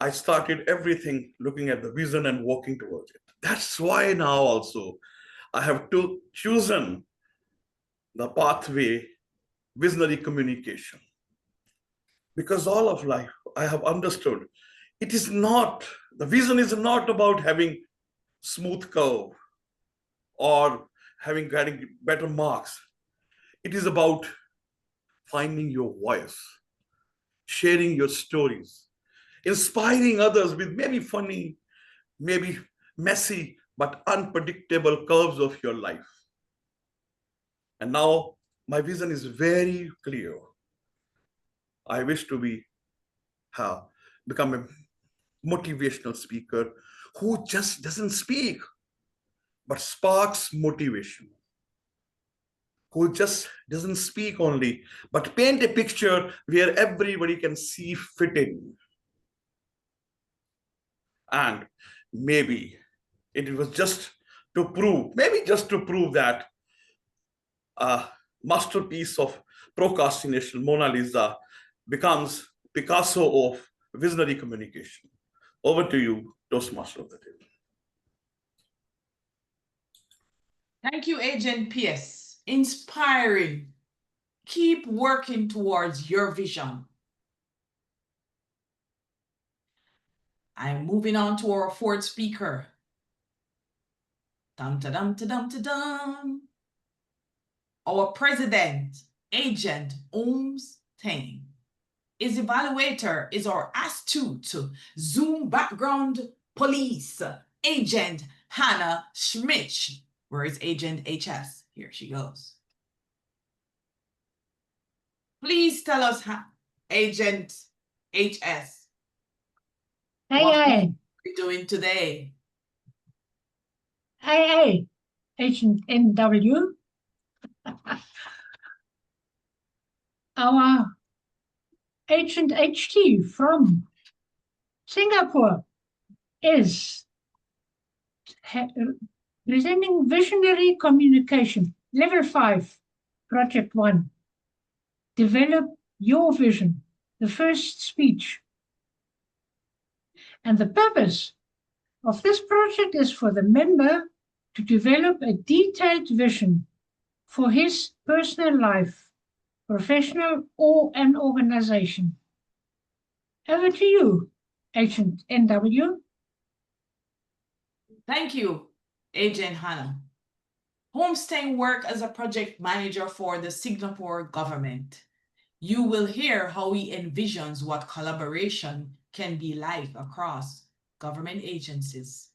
I started everything looking at the vision and working towards it. That's why now also I have chosen the pathway, visionary communication. Because all of life, I have understood, it is not, the vision is not about having smooth curve or getting better marks. It is about finding your voice, sharing your stories, inspiring others with maybe funny, maybe messy, but unpredictable curves of your life. And now my vision is very clear. I wish to become a motivational speaker who just doesn't speak, but sparks motivation. Who just doesn't speak only, but paint a picture where everybody can see fit in. And maybe it was just to prove, that a masterpiece of procrastination, Mona Lisa, becomes Picasso of visionary communication. Over to you, Toastmaster of the day. Thank you, Agent PS. Inspiring. Keep working towards your vision. I'm moving on to our 4th speaker. Dum, ta-dum, ta-dum, ta-dum. Our president, Agent Holmes Teng. His evaluator is our astute Zoom background police, Agent Hannah Schmidt. Where is Agent HS? Here she goes. Please tell us, Agent HS. What are you doing today? Hey, Agent NW. Our Agent HT from Singapore is presenting visionary communication, level 5, project 1. Develop your vision, the first speech. And the purpose of this project is for the member to develop a detailed vision for his personal life, professional, or an organization. Over to you, Agent NW. Thank you, Agent Hannah. Holmes Teng works as a project manager for the Singapore government. You will hear how he envisions what collaboration can be like across government agencies.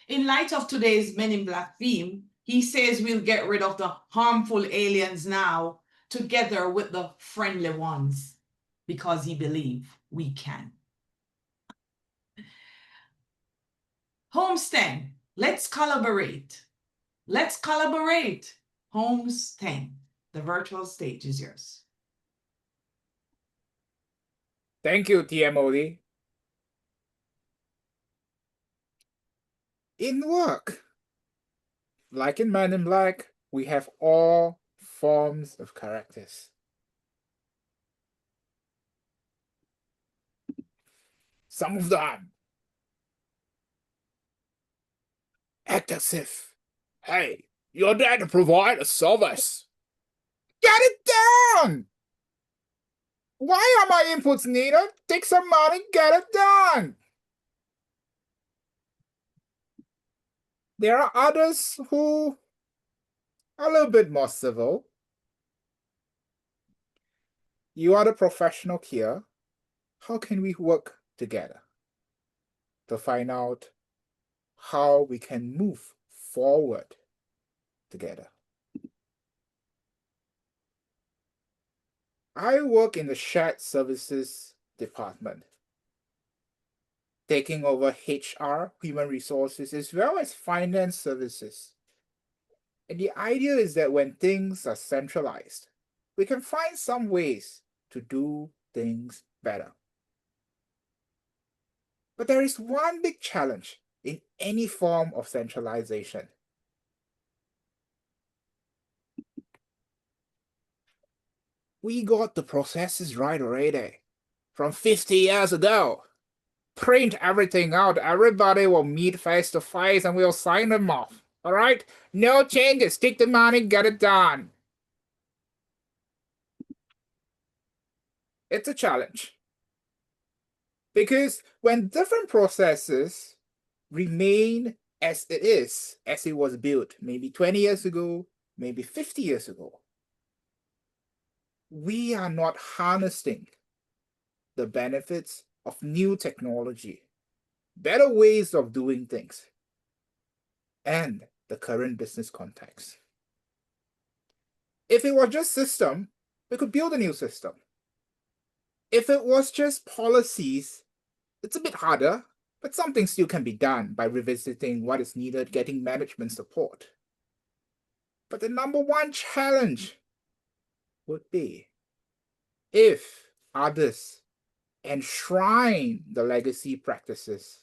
In light of today's Men in Black theme, he says we'll get rid of the harmful aliens now, together with the friendly ones, because he believes we can. Holmes Teng, let's collaborate. Let's collaborate. Holmes Teng, the virtual stage is yours. Thank you, TMOD. In work, like in Men in Black, we have all forms of characters. Some of them act as if, hey, you're there to provide a service. Get it done! Why are my inputs needed? Take some money, get it done! There are others who are a little bit more civil. You are the professional here. How can we work together to find out how we can move forward together? I work in the shared services department, taking over HR, human resources, as well as finance services. And the idea is that when things are centralized, we can find some ways to do things better. But there is one big challenge in any form of centralization. We got the processes right already, from 50 years ago. Print everything out, everybody will meet face to face and we'll sign them off. All right? No changes, take the money, get it done. It's a challenge. Because when different processes remain as it was built, maybe 20 years ago, maybe 50 years ago, we are not harnessing the benefits of new technology, better ways of doing things, and the current business context. If it was just system, we could build a new system. If it was just policies, it's a bit harder, but something still can be done by revisiting what is needed, getting management support. But the number one challenge would be if others enshrine the legacy practices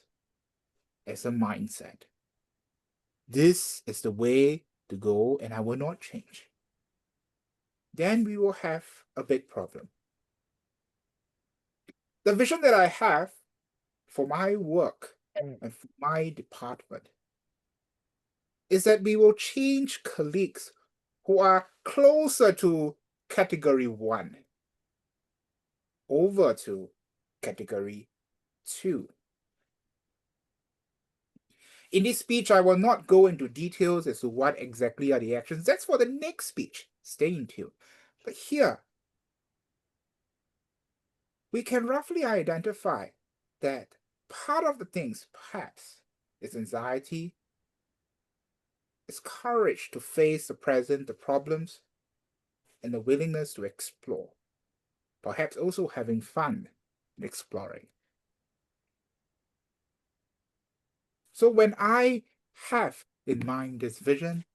as a mindset. This is the way to go, and I will not change. Then we will have a big problem. The vision that I have for my work and for my department is that we will change colleagues who are closer to category 1 over to category 2. In this speech, I will not go into details as to what exactly are the actions. That's for the next speech. Stay in tune. But here, we can roughly identify that part of the things, perhaps, is anxiety, is courage to face the present, the problems, and the willingness to explore. Perhaps also having fun in exploring. So when I have in mind this vision,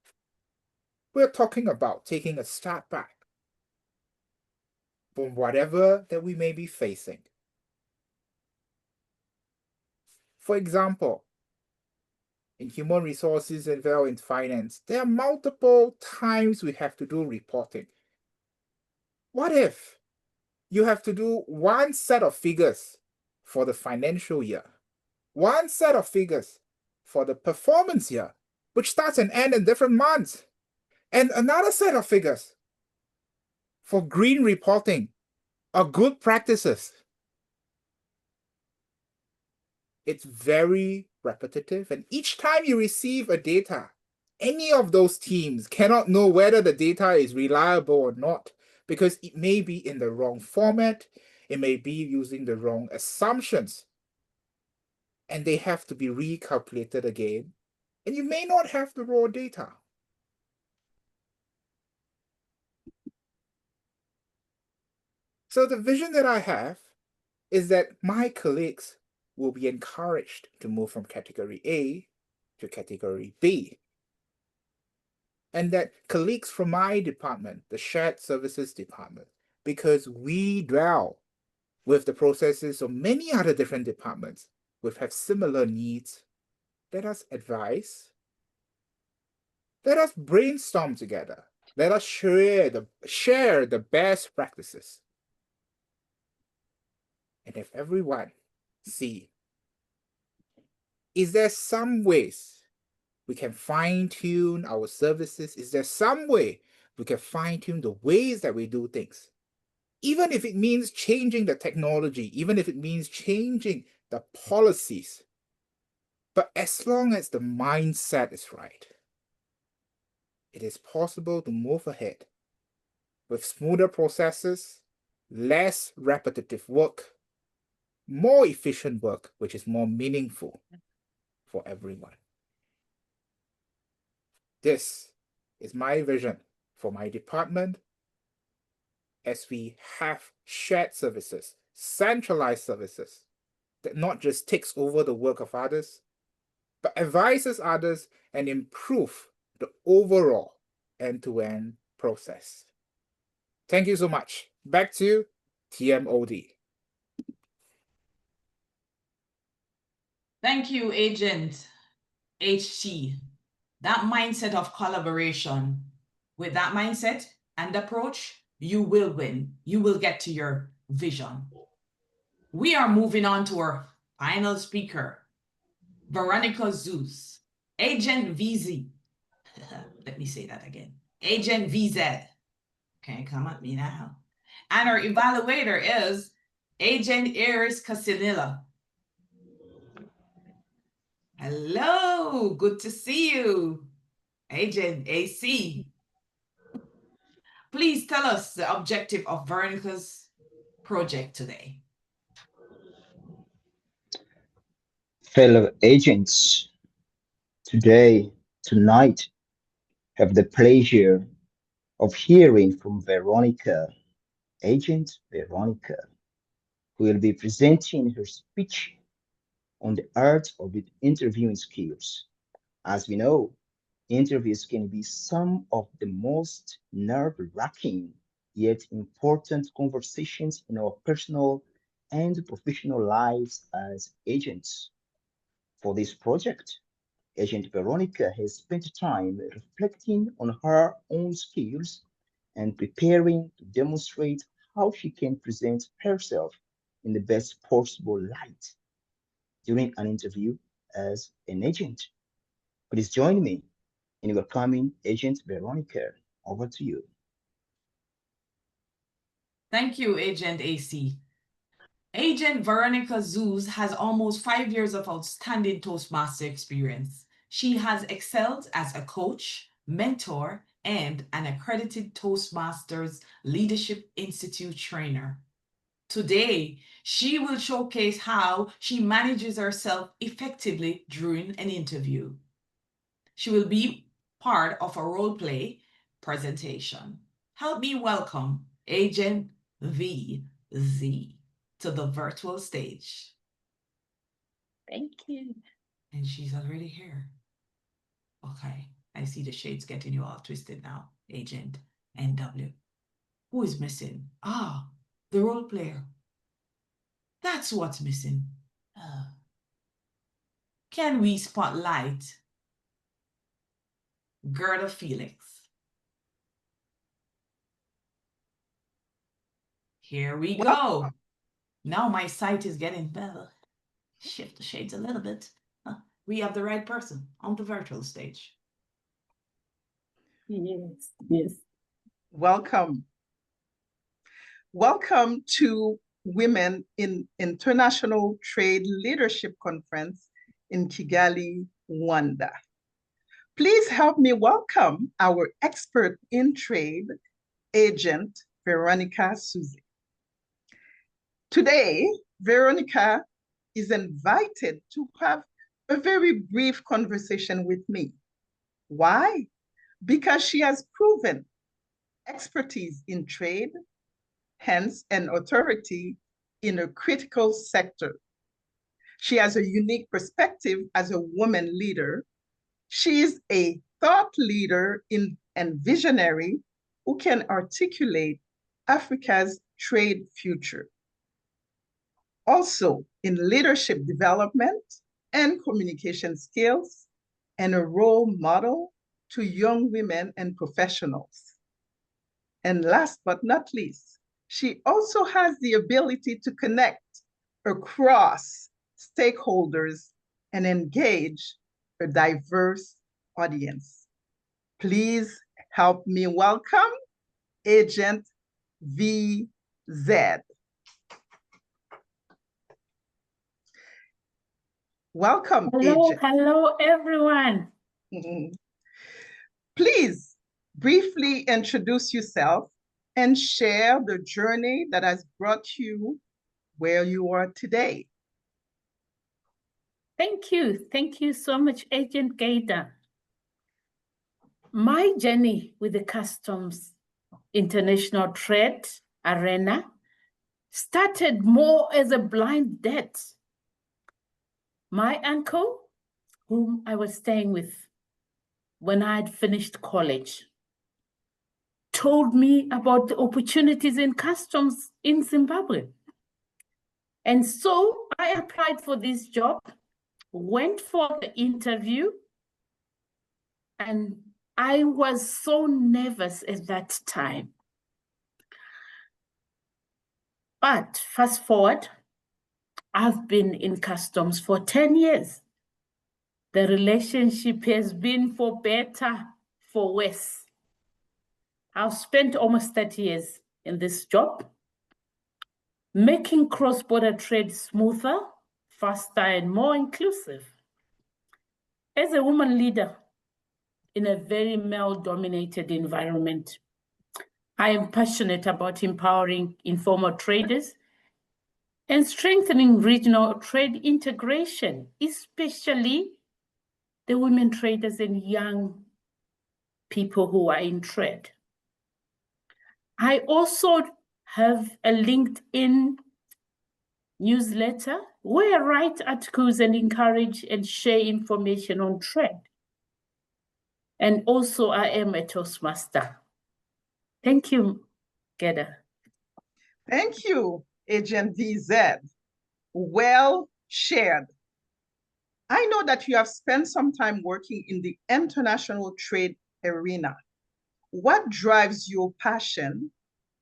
we're talking about taking a step back from whatever that we may be facing. For example, in human resources and well in finance, there are multiple times we have to do reporting. What if you have to do one set of figures for the financial year, one set of figures for the performance year, which starts and ends in different months, and another set of figures for green reporting or good practices? It's very repetitive, and each time you receive a data, any of those teams cannot know whether the data is reliable or not, because it may be in the wrong format, it may be using the wrong assumptions, and they have to be recalculated again, and you may not have the raw data. So the vision that I have is that my colleagues will be encouraged to move from category A to category B. And that colleagues from my department, the shared services department, because we dwell with the processes of many other different departments which have similar needs, let us advise, let us brainstorm together, let us share the best practices. And if everyone C, is there some ways we can fine-tune our services? Is there some way we can fine-tune the ways that we do things? Even if it means changing the technology, even if it means changing the policies, but as long as the mindset is right, it is possible to move ahead with smoother processes, less repetitive work, more efficient work, which is more meaningful for everyone. This is my vision for my department as we have shared services, centralized services that not just takes over the work of others, but advises others and improve the overall end-to-end process. Thank you so much. Back to TMOD. Thank you, Agent HT. That mindset of collaboration, with that mindset and approach, you will win. You will get to your vision. We are moving on to our final speaker, Veronica Zuze, Agent VZ. Let me say that again. Agent VZ. Okay, come at me now. And our evaluator is Agent Iris Casinilla. Hello, good to see you, Agent AC. Please tell us the objective of Veronica's project today. Fellow agents, tonight, have the pleasure of hearing from Veronica, Agent Veronica, who will be presenting her speech on the art of interviewing skills. As we know, interviews can be some of the most nerve-wracking yet important conversations in our personal and professional lives as agents. For this project, Agent Veronica has spent time reflecting on her own skills and preparing to demonstrate how she can present herself in the best possible light during an interview as an agent. Please join me in welcoming Agent Veronica. Over to you. Thank you, Agent AC. Agent Veronica Zuze has almost 5 years of outstanding Toastmaster experience. She has excelled as a coach, mentor, and an accredited Toastmasters Leadership Institute trainer. Today, she will showcase how she manages herself effectively during an interview. She will be part of a role play presentation. Help me welcome Agent VZ to the virtual stage. Thank you. And she's already here. Okay, I see the shades getting you all twisted now, Agent NW. Who is missing? Ah, the role player. That's what's missing. Can we spotlight Gerda Felix? Here we go. Now my sight is getting better. Shift the shades a little bit. We have the right person on the virtual stage. Yes, yes. Welcome. Welcome to Women in International Trade Leadership Conference in Kigali, Rwanda. Please help me welcome our expert in trade, Agent Veronica Zuze. Today, Veronica is invited to have a very brief conversation with me. Why? Because she has proven expertise in trade, hence an authority in a critical sector. She has a unique perspective as a woman leader. She is a thought leader and visionary who can articulate Africa's trade future. Also in leadership development and communication skills, and a role model to young women and professionals. And last but not least, she also has the ability to connect across stakeholders, and engage a diverse audience. Please help me welcome Agent VZ. Welcome, Agent. Hello, everyone. Please briefly introduce yourself and share the journey that has brought you where you are today. Thank you. Thank you so much, Agent Gaida. My journey with the customs international trade arena started more as a blind date. My uncle, whom I was staying with when I had finished college, told me about the opportunities in customs in Zimbabwe. And so I applied for this job, went for the interview, and I was so nervous at that time. But fast forward, I've been in customs for 10 years. The relationship has been for better, for worse. I've spent almost 30 years in this job, making cross-border trade smoother, faster, and more inclusive. As a woman leader in a very male-dominated environment, I am passionate about empowering informal traders and strengthening regional trade integration, especially the women traders and young people who are in trade. I also have a LinkedIn newsletter where I write articles and encourage and share information on trade. And also I am a Toastmaster. Thank you, Geda. Thank you, Agent VZ. Well shared. I know that you have spent some time working in the international trade arena. What drives your passion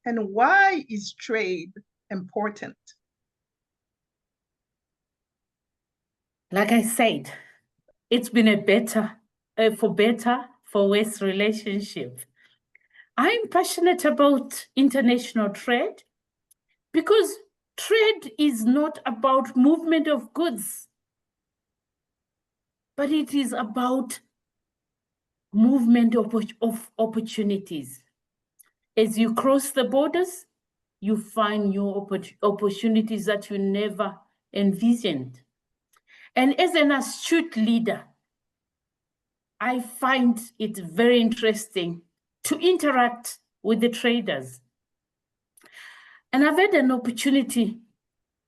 and why is trade important? Like I said, it's been a for worse relationship. I'm passionate about international trade because trade is not about movement of goods, but it is about movement of opportunities. As you cross the borders, you find new opportunities that you never envisioned. And as an astute leader, I find it very interesting to interact with the traders. And I've had an opportunity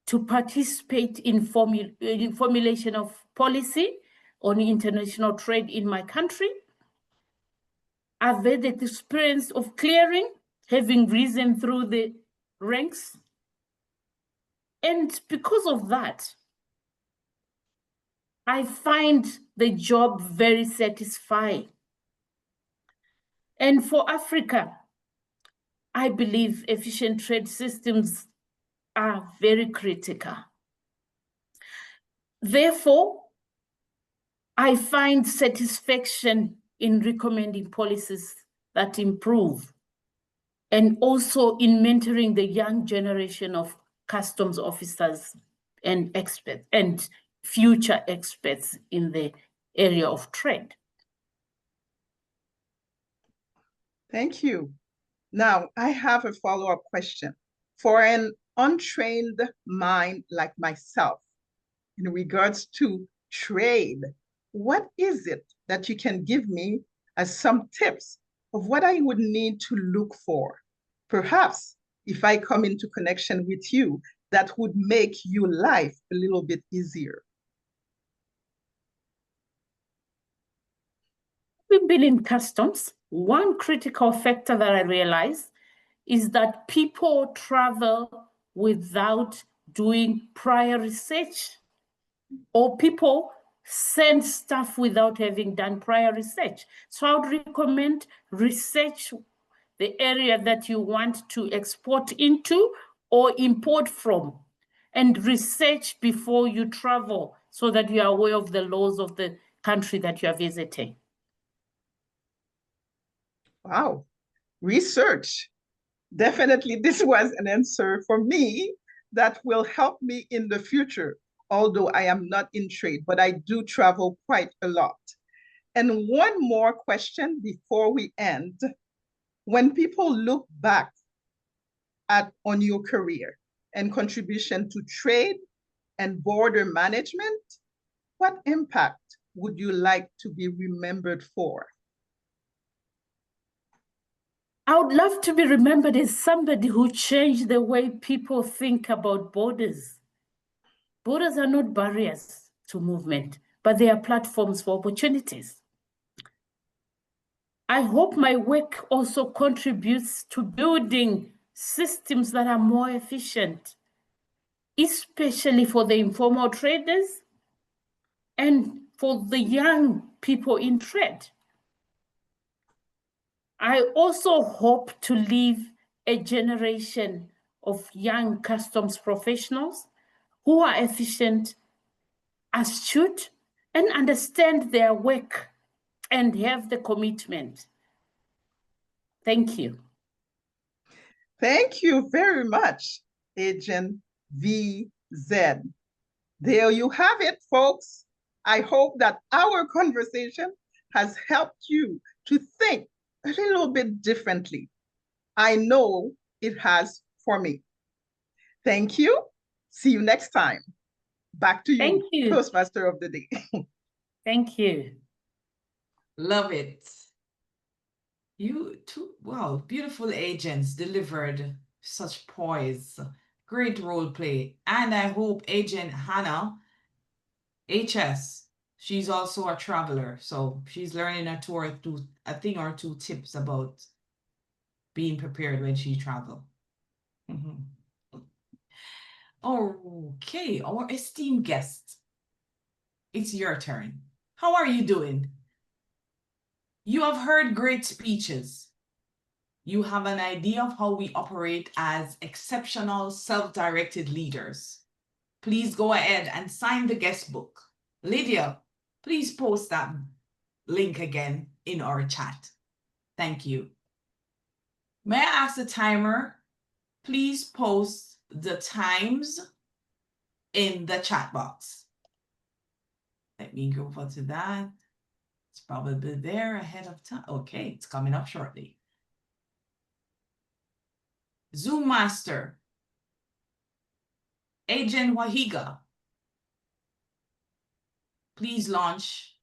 to participate in formulation of policy on international trade in my country. I've had the experience of clearing, having risen through the ranks. And because of that, I find the job very satisfying. And for Africa, I believe efficient trade systems are very critical. Therefore, I find satisfaction in recommending policies that improve, and also in mentoring the young generation of customs officers and experts and future experts in the area of trade. Thank you. Now, I have a follow-up question. For an untrained mind like myself, in regards to trade, what is it that you can give me as some tips of what I would need to look for? Perhaps if I come into connection with you, that would make your life a little bit easier. We've been in customs. One critical factor that I realize is that people travel without doing prior research, or people send stuff without having done prior research. So I would recommend research the area that you want to export into or import from. and research before you travel so that you are aware of the laws of the country that you are visiting. Wow, research. Definitely, this was an answer for me that will help me in the future, although I am not in trade, but I do travel quite a lot. And one more question before we end. When people look back on your career and contribution to trade and border management, what impact would you like to be remembered for? I would love to be remembered as somebody who changed the way people think about borders. Borders are not barriers to movement, but they are platforms for opportunities. I hope my work also contributes to building systems that are more efficient, especially for the informal traders and for the young people in trade. I also hope to leave a generation of young customs professionals who are efficient, astute, and understand their work and have the commitment. Thank you. Thank you very much, Agent VZ. There you have it, folks. I hope that our conversation has helped you to think a little bit differently. I know it has for me. Thank you. See you next time. Back to you, Thank you. Toastmaster of the Day. Thank you. Love it. You two, wow, beautiful agents delivered such poise. Great role play. And I hope Agent Hannah, HS, she's also a traveler. So she's learning a thing or two tips about being prepared when she travel. Okay, our esteemed guest, it's your turn. How are you doing? You have heard great speeches. You have an idea of how we operate as exceptional self-directed leaders. Please go ahead and sign the guest book. Lydia, please post that link again in our chat. Thank you. May I ask the timer, please post the times in the chat box. Let me go over to that. It's probably there ahead of time. Okay, it's coming up shortly. Zoom Master, Agent Wahiga, please launch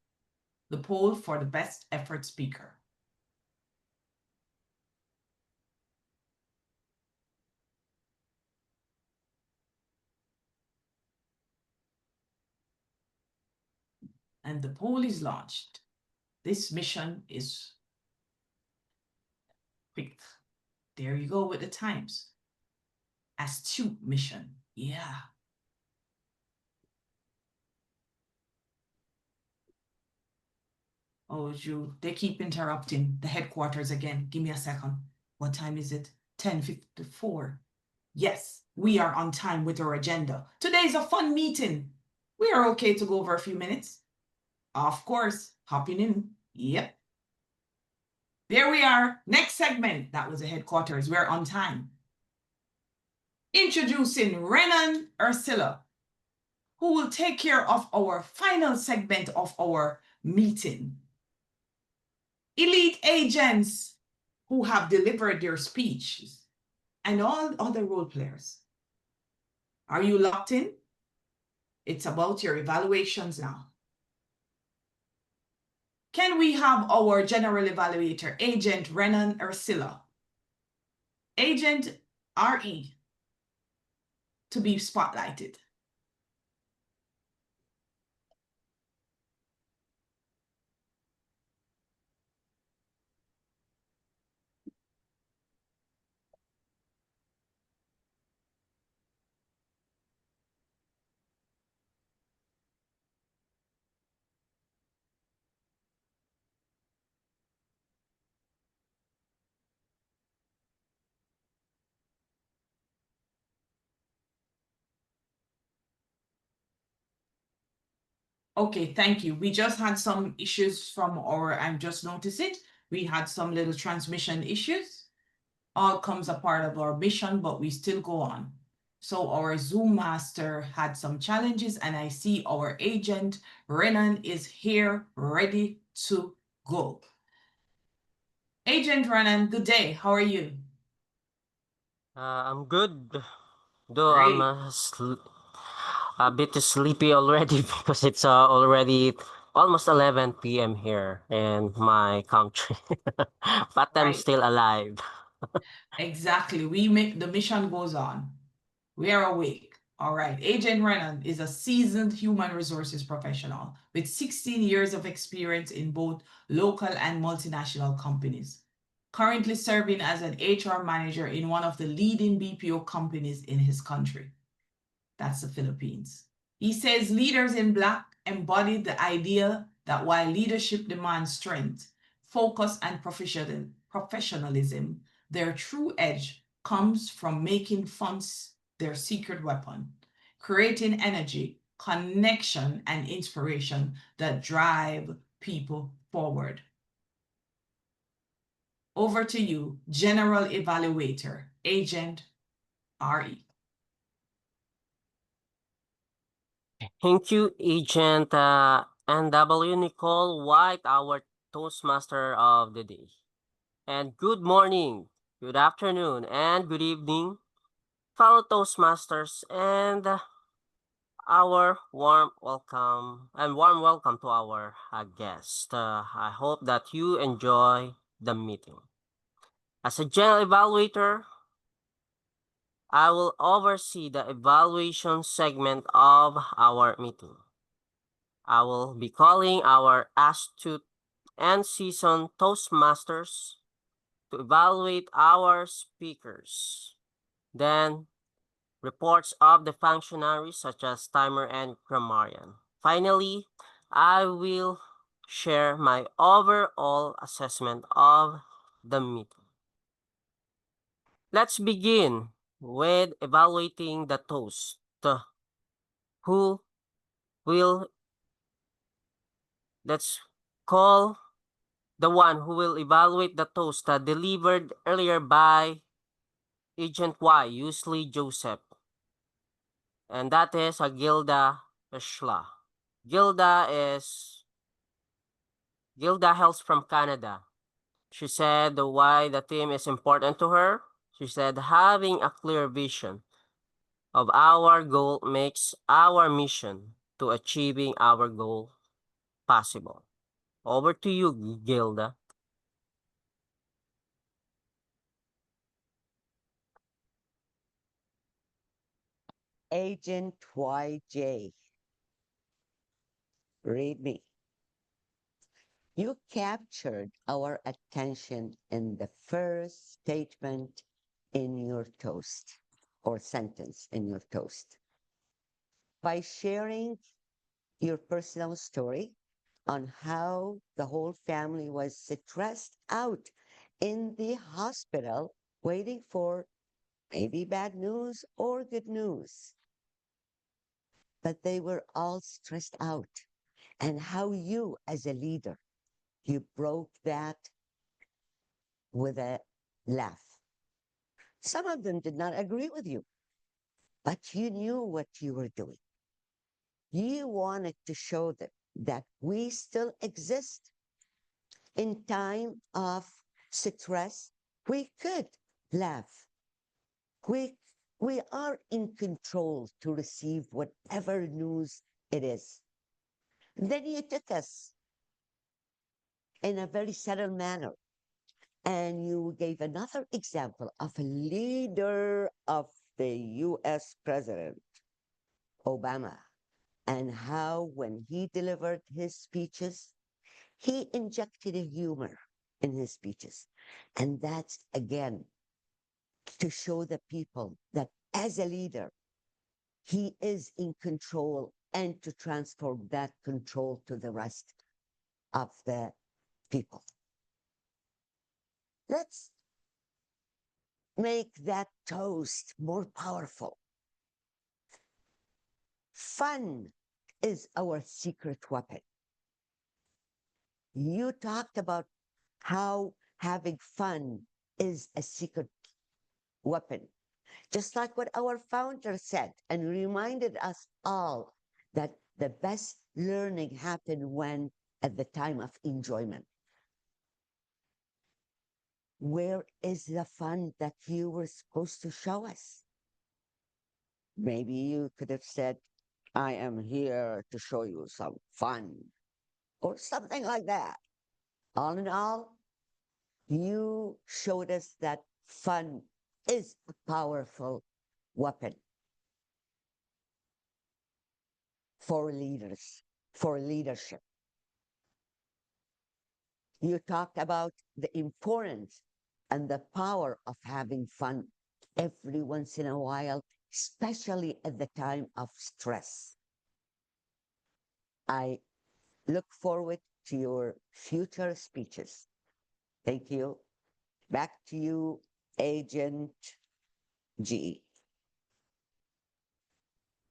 the poll for the best effort speaker. And the poll is launched. This mission is quick. There you go with the times. Astute mission. Yeah. Oh, they keep interrupting the headquarters again. Give me a second. What time is it? 10:54. Yes, we are on time with our agenda. Today's a fun meeting. We are okay to go over a few minutes. Of course, hopping in. Yep. There we are. Next segment. That was the headquarters. We're on time. Introducing Renan Ursula, who will take care of our final segment of our meeting. Elite agents who have delivered their speeches and all other role players. Are you locked in? It's about your evaluations now. Can we have our general evaluator, Agent Renan Ursula, Agent RE, to be spotlighted? Okay, thank you. We just had some issues from I just noticed it. We had some little transmission issues. All comes a part of our mission, but we still go on. So our Zoom master had some challenges, and I see our agent, Renan, is here ready to go. Agent Renan, good day. How are you? I'm good, though Great. a bit sleepy already because it's already almost 11 p.m. here in my country, but I'm Right. still alive. Exactly. We make the mission goes on. We are awake. All right. Agent Renan is a seasoned human resources professional with 16 years of experience in both local and multinational companies. Currently serving as an HR manager in one of the leading BPO companies in his country. That's the Philippines. He says leaders in Black embody the idea that while leadership demands strength, focus, and professionalism, their true edge comes from making funds their secret weapon, creating energy, connection, and inspiration that drive people forward. Over to you, General Evaluator, Agent RE. Thank you, Agent NW Nicole Whyte, our Toastmaster of the day. And good morning, good afternoon, and good evening, fellow Toastmasters, and our warm welcome to our guest. I hope that you enjoy the meeting. As a general evaluator, I will oversee the evaluation segment of our meeting. I will be calling our astute and seasoned Toastmasters to evaluate our speakers. Then, reports of the functionaries such as timer and grammarian. Finally, I will share my overall assessment of the meeting. Let's begin with evaluating the toast. Who will, let's call the one who will evaluate the toast delivered earlier by Agent Y, usually Joseph. And that is Gilda Schla. Gilda hails from Canada. She said why the team is important to her. She said having a clear vision of our goal makes our mission to achieving our goal possible. Over to you, Gilda. Agent YJ, read me. You captured our attention in the first statement in your toast, or sentence in your toast, by sharing your personal story on how the whole family was stressed out in the hospital waiting for maybe bad news or good news. But they were all stressed out, and how you, as a leader, you broke that with a laugh. Some of them did not agree with you, but you knew what you were doing. You wanted to show them that we still exist. In time of stress, we could laugh. We are in control to receive whatever news it is. Then you took us in a very subtle manner. And you gave another example of a leader of the US President, Obama, and how when he delivered his speeches, he injected a humor in his speeches. And that's, again, to show the people that as a leader, he is in control and to transform that control to the rest of the people. Let's make that toast more powerful. Fun is our secret weapon. You talked about how having fun is a secret weapon, just like what our founder said and reminded us all that the best learning happened when at the time of enjoyment. Where is the fun that you were supposed to show us? Maybe you could have said, I am here to show you some fun or something like that. All in all, you showed us that fun is a powerful weapon for leaders, for leadership. You talked about the importance and the power of having fun every once in a while, especially at the time of stress. I look forward to your future speeches. Thank you. Back to you, Agent G.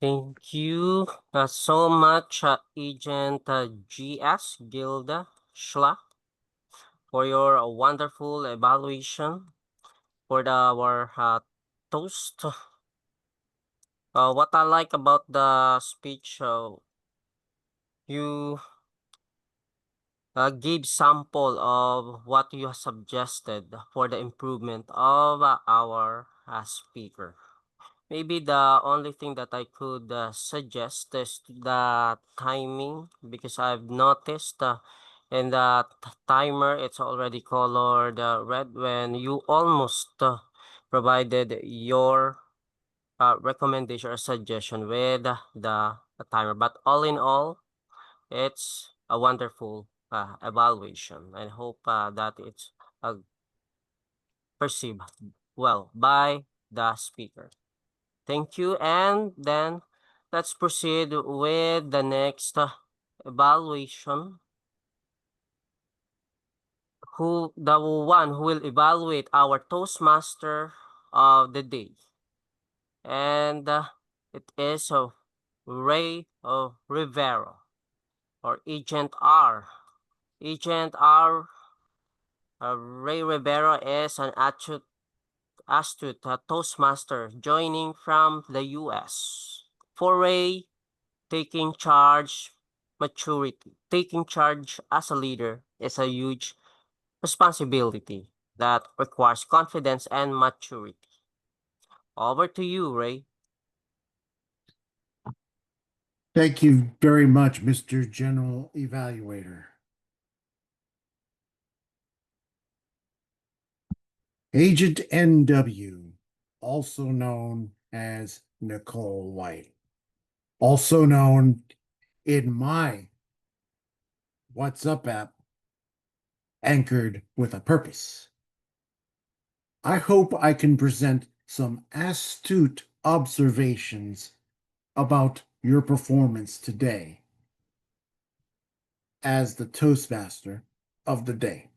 Thank you so much, Agent GS Gilda Schla, for your wonderful evaluation for our toast. What I like about the speech, you gave sample of what you suggested for the improvement of our speaker. Maybe the only thing that I could suggest is the timing, because I've noticed in the timer it's already colored red when you almost provided your recommendation or suggestion with the timer. But all in all, it's a wonderful evaluation. I hope that it's perceived well by the speaker. Thank you. And then let's proceed with the next evaluation. The one who will evaluate our Toastmaster of the day. And it is Ray Rivera, or Agent R. Agent R. Ray Rivera is an astute Toastmaster joining from the US. For Ray, taking charge as a leader is a huge responsibility that requires confidence and maturity. Over to you, Ray. Thank you very much, Mr. General Evaluator. Agent NW, also known as Nicole Whyte, also known in my What's Up app, Anchored with a Purpose. I hope I can present some astute observations about your performance today as the Toastmaster of the day.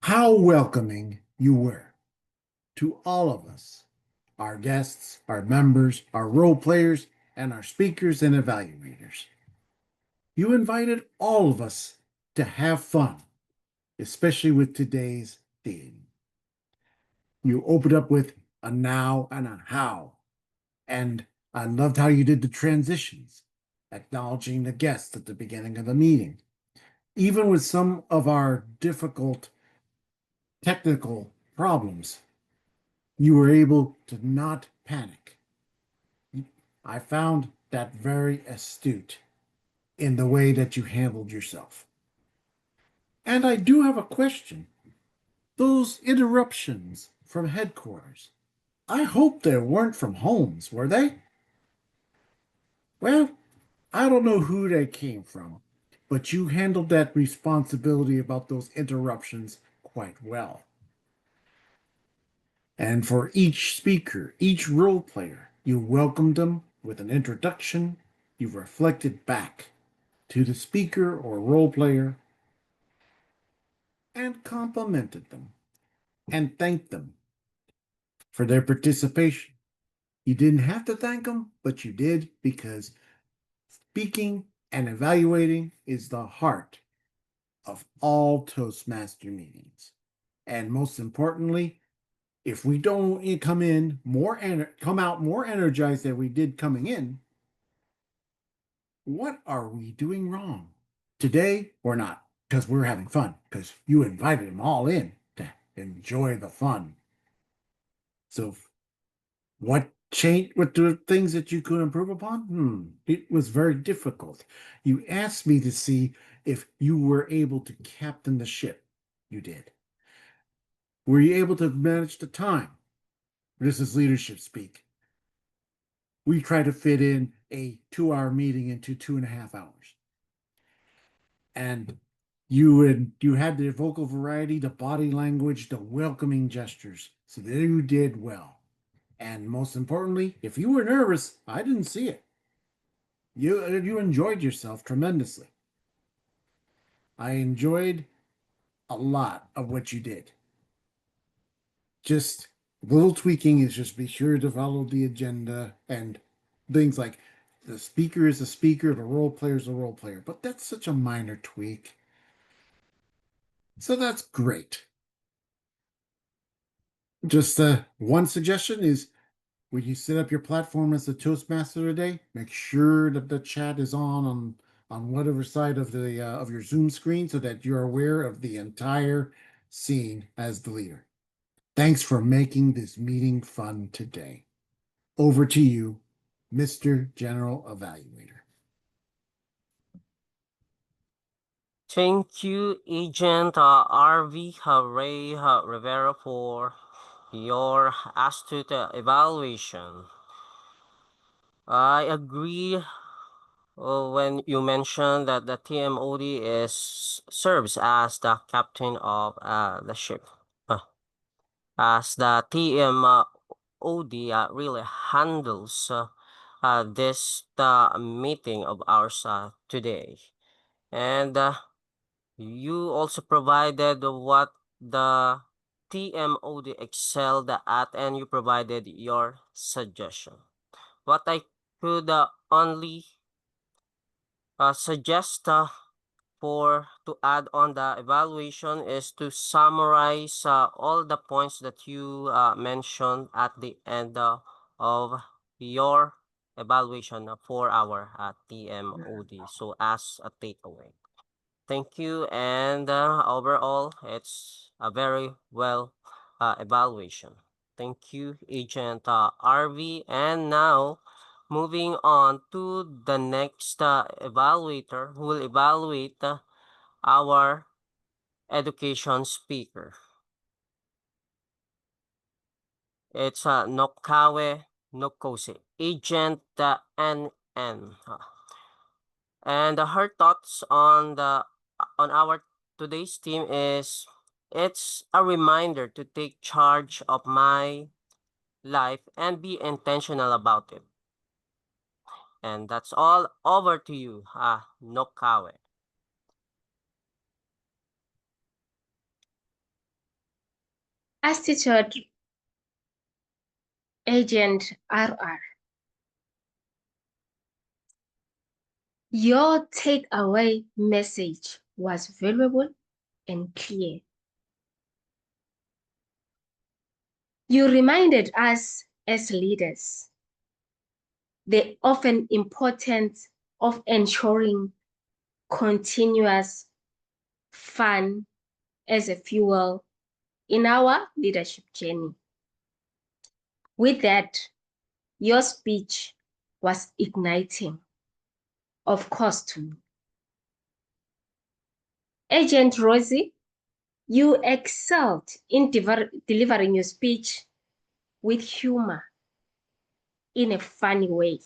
How welcoming you were to all of us, our guests, our members, our role players, and our speakers and evaluators. You invited all of us to have fun, especially with today's theme. You opened up with a now and a how, and I loved how you did the transitions, acknowledging the guests at the beginning of the meeting. Even with some of our difficult technical problems, you were able to not panic. I found that very astute in the way that you handled yourself. And I do have a question. Those interruptions from headquarters, I hope they weren't from Holmes, were they? Well, I don't know who they came from, but you handled that responsibility about those interruptions quite well. And for each speaker, each role player, you welcomed them with an introduction, you reflected back to the speaker or role player, and complimented them and thanked them for their participation. You didn't have to thank them, but you did, because speaking and evaluating is the heart of all Toastmaster meetings. And most importantly, if we don't come out more energized than we did coming in, what are we doing wrong? Today, we're not, because we're having fun, because you invited them all in to enjoy the fun. So what changed? What the things that you could improve upon? It was very difficult. You asked me to see if you were able to captain the ship. You did. Were you able to manage the time? This is leadership speak. We try to fit in a 2-hour meeting into 2.5 hours. And you had the vocal variety, the body language, the welcoming gestures. So there you did well. And most importantly, if you were nervous, I didn't see it. You enjoyed yourself tremendously. I enjoyed a lot of what you did. Just a little tweaking is just be sure to follow the agenda and things like the speaker is a speaker, the role player is a role player. But that's such a minor tweak. So that's great. Just one suggestion is when you set up your platform as a Toastmaster today, make sure that the chat is on whatever side of the of your Zoom screen so that you're aware of the entire scene as the leader. Thanks for making this meeting fun today. Over to you, Mr. General Evaluator. Thank you, Agent RV Ray Rivera, for your astute evaluation. I agree when you mentioned that the TMOD serves as the captain of the ship. As the TMOD really handles this meeting of ours today. And you also provided what the TMOD excelled at, and you provided your suggestion. What I could only suggest to add on the evaluation is to summarize all the points that you mentioned at the end of your evaluation for our TMOD. So as a takeaway. Thank you, and overall, it's a very well evaluation. Thank you, Agent RV. And now, moving on to the next evaluator who will evaluate our education speaker. It's Nokawe Nokose, Agent NN. And her thoughts on our today's theme is, it's a reminder to take charge of my life and be intentional about it. And that's all. Over to you, Nokawe. Astute Agent RR. Your takeaway message was valuable and clear. You reminded us as leaders the often importance of ensuring continuous fun as a fuel in our leadership journey. With that, your speech was igniting, of course, to me. Agent Rozy, you excelled in delivering your speech with humor in a funny way.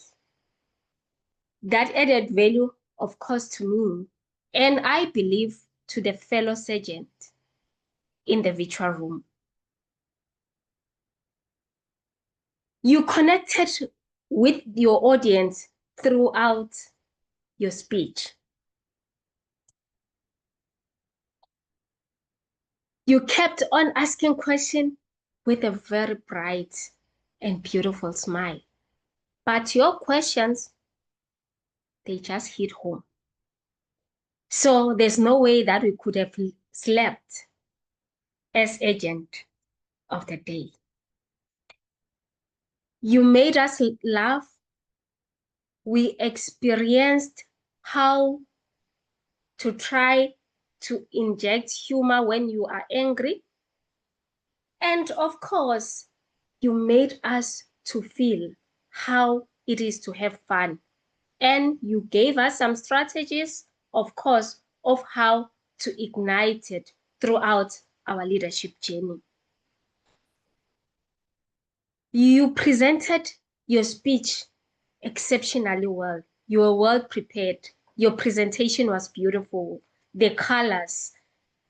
That added value, of course, to me, and I believe to the fellow sergeant in the virtual room. You connected with your audience throughout your speech. You kept on asking questions with a very bright and beautiful smile. But your questions, they just hit home. So there's no way that we could have slept as agent of the day. You made us laugh. We experienced how to try to inject humor when you are angry. And of course, you made us to feel how it is to have fun. And you gave us some strategies, of course, of how to ignite it throughout our leadership journey. You presented your speech exceptionally well. You were well prepared. Your presentation was beautiful. The colors,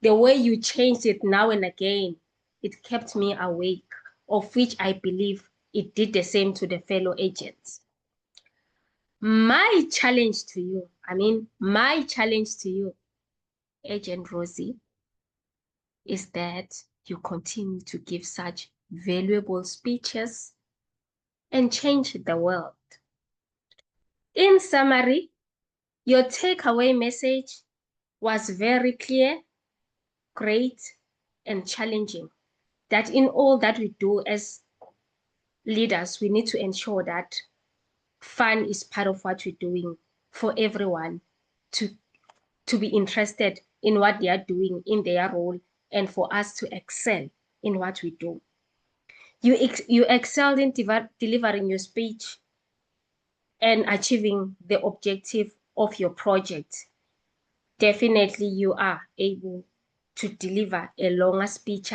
the way you changed it now and again, it kept me awake, of which I believe it did the same to the fellow agents. My challenge to you, Agent Rozy, is that you continue to give such valuable speeches and change the world. In summary, your takeaway message was very clear, great, and challenging. That in all that we do as leaders, we need to ensure that fun is part of what we're doing for everyone to be interested in what they are doing in their role and for us to excel in what we do. You excelled in delivering your speech and achieving the objective of your project. Definitely you are able to deliver a longer speech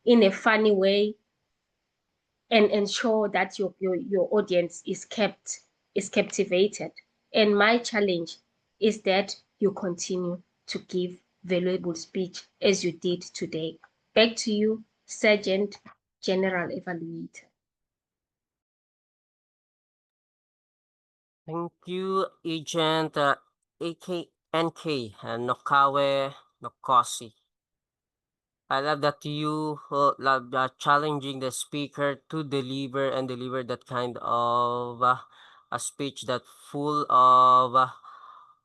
in a funny way and ensure that your audience is captivated. And my challenge is that you continue to give valuable speech as you did today. Back to you, Sergeant General Evaluator. Thank you, Agent AKNK and Nokawe Nokosi. I love that you love challenging the speaker to deliver that kind of a speech that full of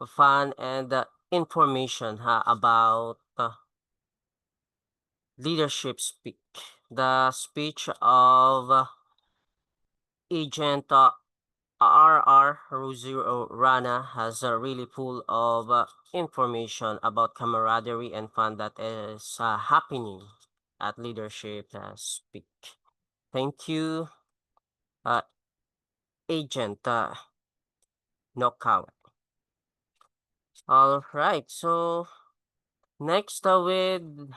fun and information about leadership speak. The speech of Agent RR Rozy Rana has really full of information about camaraderie and fun that is happening at leadership speak. Thank you, Agent Nokawa. All right, so next with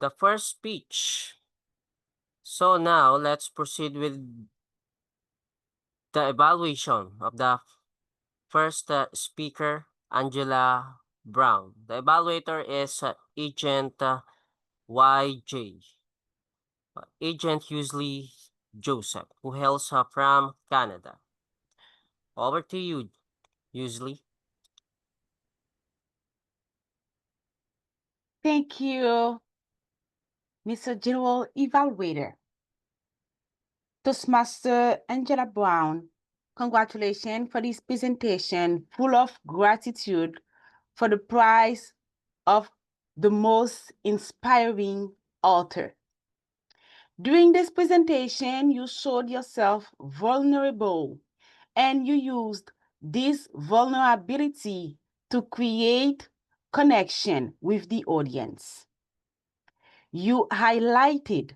the first speech. So now let's proceed with the evaluation of the first speaker, Angela Brown. The evaluator is Agent YJ. Agent Hughesly Joseph, who hails from Canada. Over to you, Hughesly. Thank you, Mr. General Evaluator. Toastmaster Angela Brown, congratulations for this presentation full of gratitude for the prize of the most inspiring author. During this presentation, you showed yourself vulnerable and you used this vulnerability to create connection with the audience. You highlighted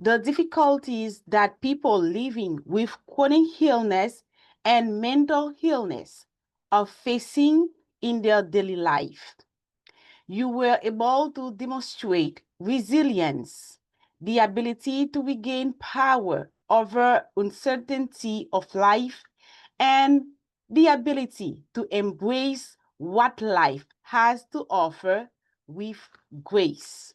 the difficulties that people living with chronic illness and mental illness are facing in their daily life. You were able to demonstrate resilience, the ability to regain power over uncertainty of life, and the ability to embrace what life has to offer with grace.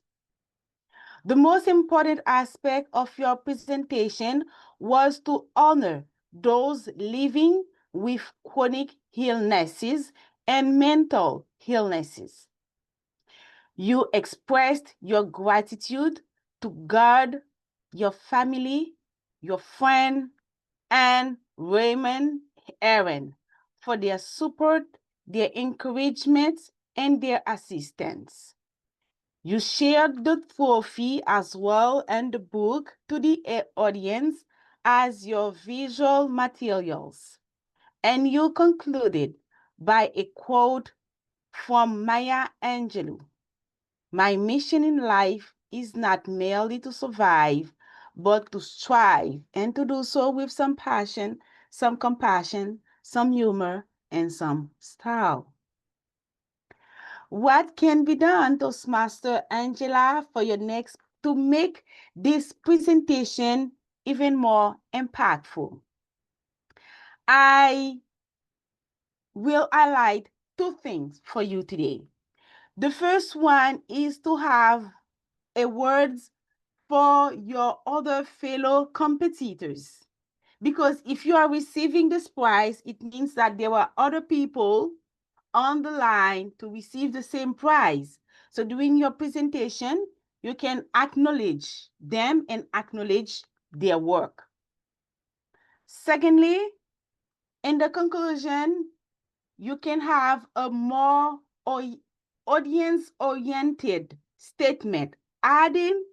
The most important aspect of your presentation was to honor those living with chronic illnesses and mental illnesses. You expressed your gratitude to God, your family, your friend, and Raymond Aaron for their support, their encouragement, and their assistance. You shared the trophy as well and the book to the audience as your visual materials. And you concluded by a quote from Maya Angelou. My mission in life is not merely to survive, but to strive and to do so with some passion, some compassion, some humor, and some style. What can be done, Toastmaster Angela, for your next to make this presentation even more impactful? I will highlight two things for you today. The first one is to have a words for your other fellow competitors. Because if you are receiving this prize, it means that there were other people on the line to receive the same prize. So during your presentation, you can acknowledge them and acknowledge their work. Secondly, in the conclusion, you can have a more audience-oriented statement adding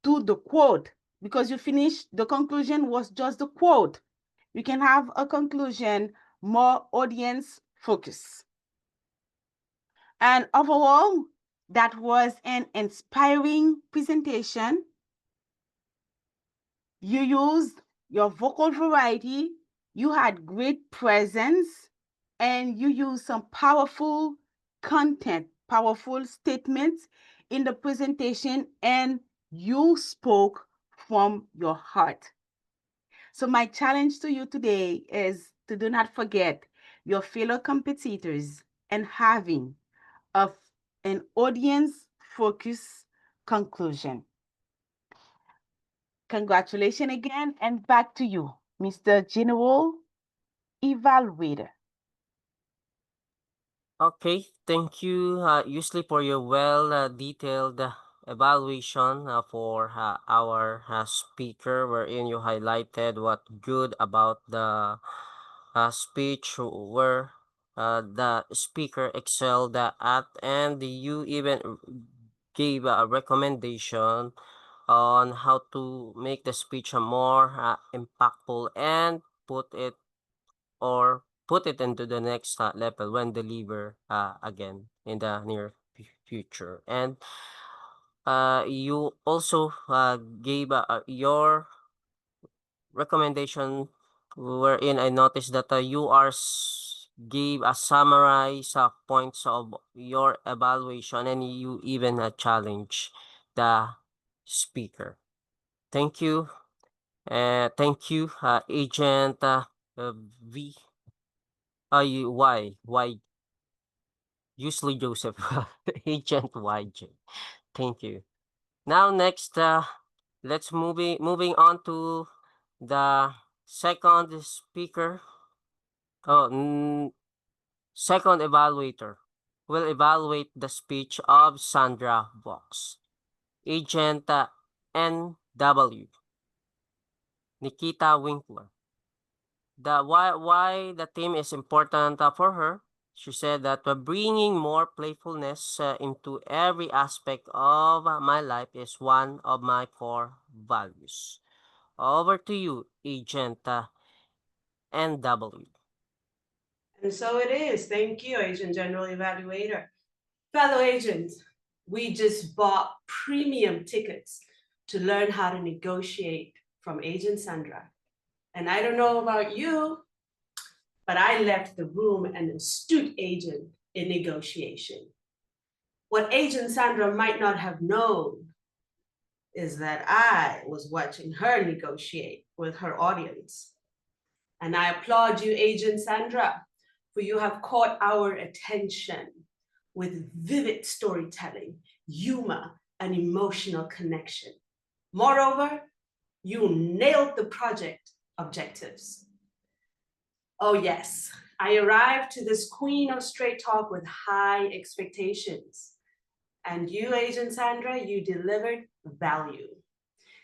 to the quote, because you finished, the conclusion was just the quote. You can have a conclusion more audience focused. And overall, that was an inspiring presentation. You used your vocal variety, you had great presence, and you used some powerful content, powerful statements in the presentation, and you spoke from your heart. So my challenge to you today is to do not forget your fellow competitors and having an audience-focused conclusion. Congratulations again, and back to you, Mr. General Evaluator. Okay, thank you, Usually, for your detailed evaluation for our speaker, wherein you highlighted what good about the speech, where the speaker excelled at, and you even gave a recommendation on how to make the speech more impactful and put it into the next level when deliver again in the near future. And you also gave your recommendation, wherein I noticed that you gave a summarize points of your evaluation, and you even challenge the speaker. Thank you. Thank you, Agent V. Why? Usually Joseph, Agent YJ. Thank you. Now next, let's moving on to the second speaker. Second evaluator will evaluate the speech of Sandra Valks. Agent NW. Nikhita Winkler. Why the theme is important for her. She said that bringing more playfulness into every aspect of my life is one of my core values. Over to you, Agent NW. And so it is. Thank you, Agent General Evaluator. Fellow agents, we just bought premium tickets to learn how to negotiate from Agent Sandra. And I don't know about you, but I left the room an astute agent in negotiation. What Agent Sandra might not have known is that I was watching her negotiate with her audience. And I applaud you, Agent Sandra, for you have caught our attention with vivid storytelling, humor, and emotional connection. Moreover, you nailed the project objectives. Oh yes, I arrived to this queen of straight talk with high expectations. And you, Agent Sandra, you delivered value.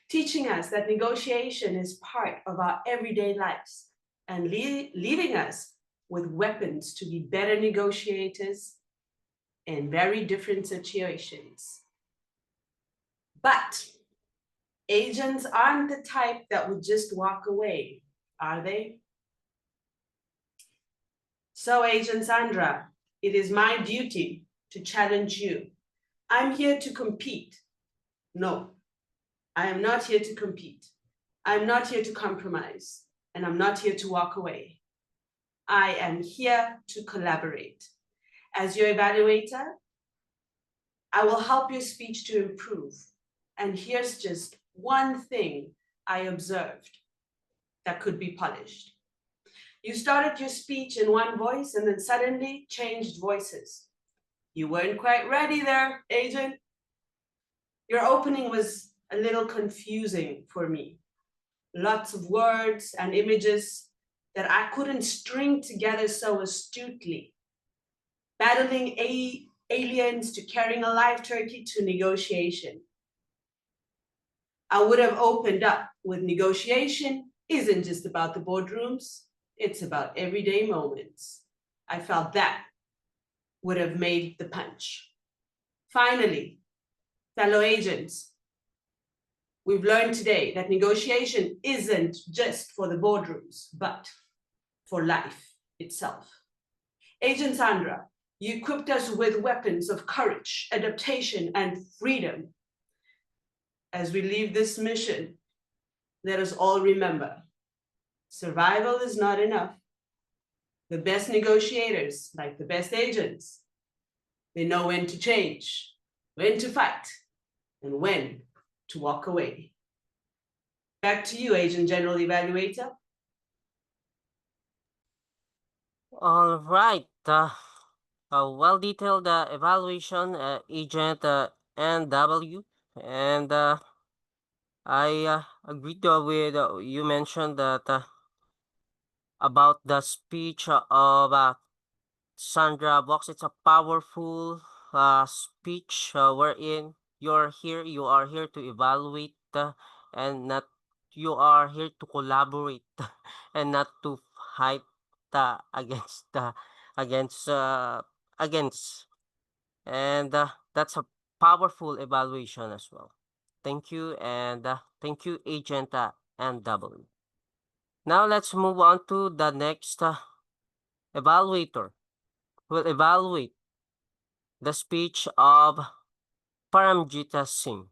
teaching us that negotiation is part of our everyday lives and leaving us with weapons to be better negotiators in very different situations. But agents aren't the type that would just walk away, are they? So, Agent Sandra, it is my duty to challenge you. I'm here to compete. No, I am not here to compete. I'm not here to compromise, and I'm not here to walk away. I am here to collaborate. As your evaluator, I will help your speech to improve. And here's just one thing I observed that could be polished. You started your speech in one voice and then suddenly changed voices. You weren't quite ready there, Agent. Your opening was a little confusing for me. Lots of words and images that I couldn't string together so astutely. Battling aliens to carrying a live turkey to negotiation. I would have opened up with negotiation isn't just about the boardrooms, it's about everyday moments. I felt that would have made the punch. Finally, fellow agents, we've learned today that negotiation isn't just for the boardrooms, but for life itself. Agent Sandra, you equipped us with weapons of courage, adaptation, and freedom. As we leave this mission, let us all remember, survival is not enough. The best negotiators, like the best agents, they know when to change, when to fight, and when to walk away. Back to you, Agent General Evaluator. All right. A well-detailed evaluation, Agent NW, and I agreed with you mentioned that about the speech of Sandra Valks. It's a powerful speech wherein you are here to evaluate and not you are here to collaborate and not to fight against against and that's a powerful evaluation as well. Thank you, and thank you, Agent NW. Now let's move on to the next evaluator who will evaluate the speech of Paramjit Singh.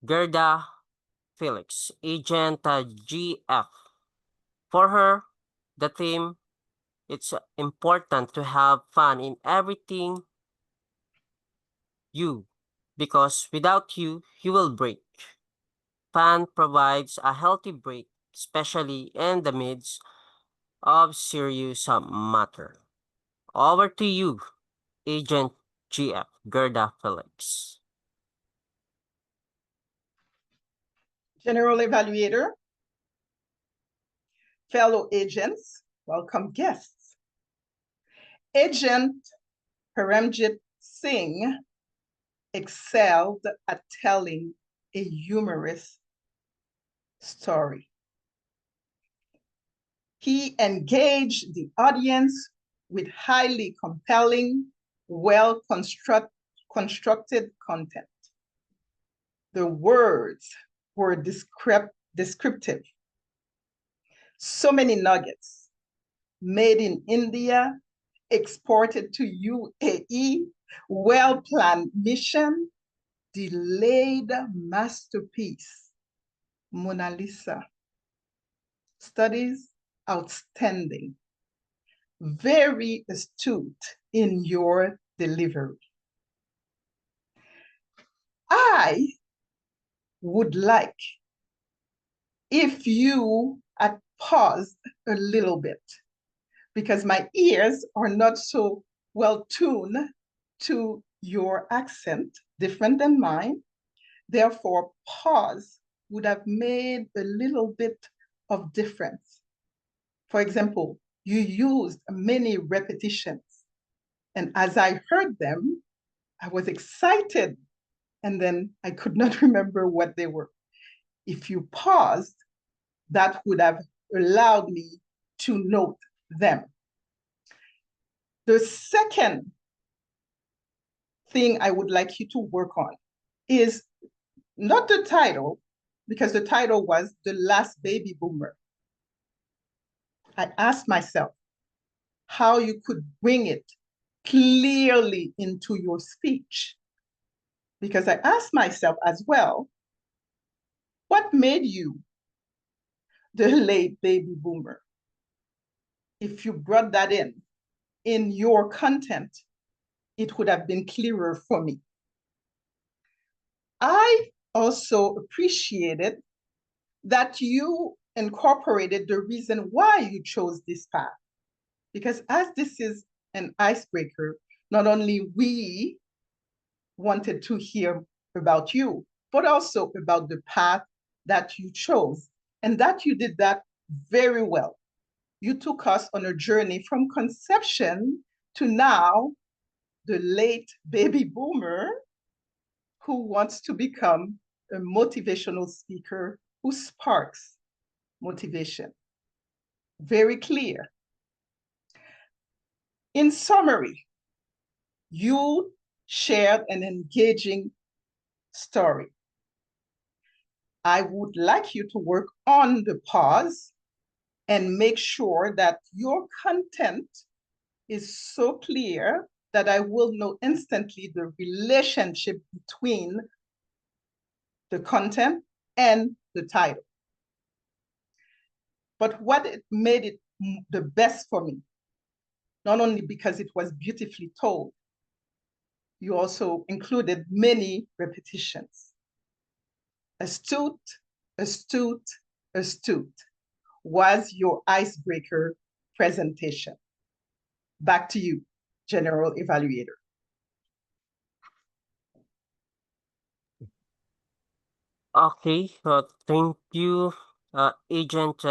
Gerda Felix, Agent GF. For her, the theme, it's important to have fun in everything you, because without you, you will break. Fun provides a healthy break, especially in the midst of serious matter. Over to you, Agent GF, Gerda Felix. General Evaluator, fellow agents, welcome guests. Agent Paramjit Singh excelled at telling a humorous story. He engaged the audience with highly compelling, well-constructed content. The words were descriptive. So many nuggets made in India, exported to UAE, well-planned mission, delayed masterpiece, Mona Lisa. Studies outstanding, very astute in your delivery. I would like if you had paused a little bit, because my ears are not so well tuned to your accent, different than mine. Therefore, pause would have made a little bit of difference. For example, you used many repetitions, and as I heard them, I was excited, and then I could not remember what they were. If you paused, that would have allowed me to note them. The second thing I would like you to work on is not the title, because the title was The Last Baby Boomer. I asked myself how you could bring it clearly into your speech. Because I asked myself as well, what made you the late baby boomer? If you brought that in your content, it would have been clearer for me. I also appreciated that you incorporated the reason why you chose this path. Because as this is an icebreaker, not only we wanted to hear about you, but also about the path that you chose, and that you did that very well. You took us on a journey from conception to now the late baby boomer who wants to become a motivational speaker who sparks motivation. Very clear. In summary, you shared an engaging story. I would like you to work on the pause and make sure that your content is so clear that I will know instantly the relationship between the content and the title. But what made it the best for me, not only because it was beautifully told, you also included many repetitions. Astute, astute, astute was your icebreaker presentation. Back to you, General Evaluator. Okay, thank you, Agent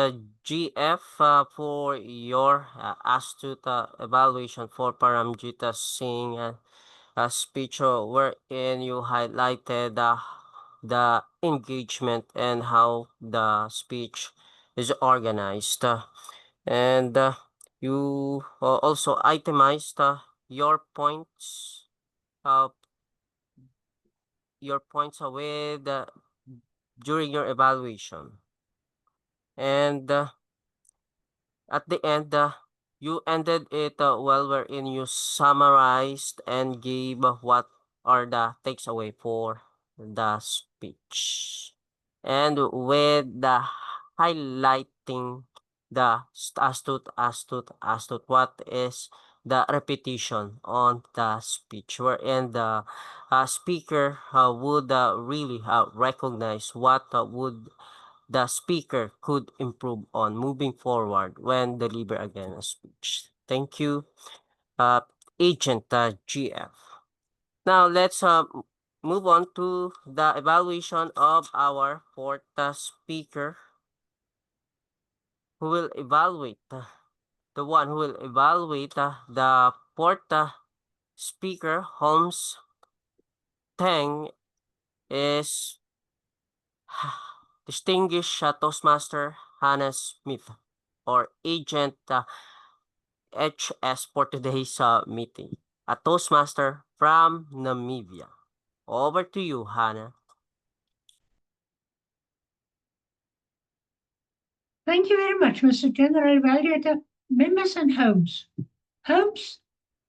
GF, for your astute evaluation for Paramjit Singh speech, wherein you highlighted the engagement and how the speech is organized. And you also itemized your points with during your evaluation. And at the end, you ended it well, wherein you summarized and gave what are the takes away for the speech. And with the highlighting the astute, what is the repetition on the speech, wherein the speaker would really recognize what would the speaker could improve on moving forward when deliver again a speech. Thank you, Agent GF. Now let's move on to the evaluation of our fourth speaker, who will evaluate the one who will evaluate the fourth speaker, Holmes Teng, is Distinguished Toastmaster Hannah Smith, or Agent HS for today's meeting, a Toastmaster from Namibia. Over to you, Hannah. Thank you very much, Mr. General Evaluator, members and Holmes. Holmes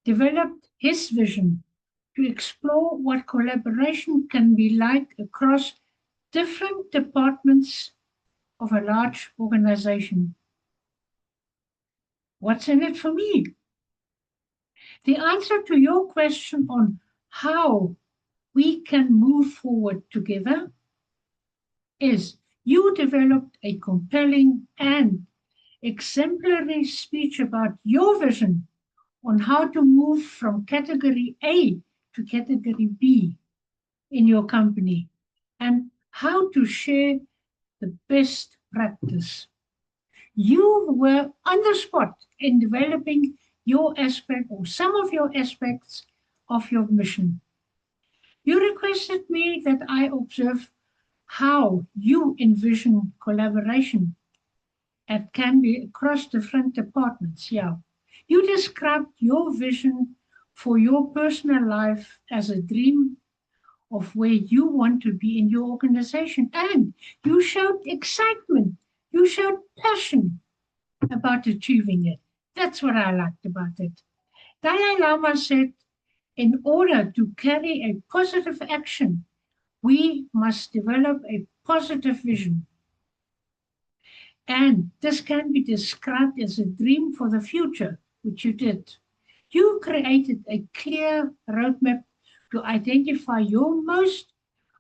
developed his vision to explore what collaboration can be like across different departments of a large organization. What's in it for me? The answer to your question on how we can move forward together is you developed a compelling and exemplary speech about your vision on how to move from category A to category B in your company and how to share the best practice. You were on the spot in developing your aspect or some of your aspects of your mission. You requested me that I observe how you envision collaboration. It can be across different departments. Yeah. You described your vision for your personal life as a dream of where you want to be in your organization. And you showed excitement. You showed passion about achieving it. That's what I liked about it. Dalai Lama said, in order to carry a positive action, we must develop a positive vision. And this can be described as a dream for the future, which you did. You created a clear roadmap to identify your most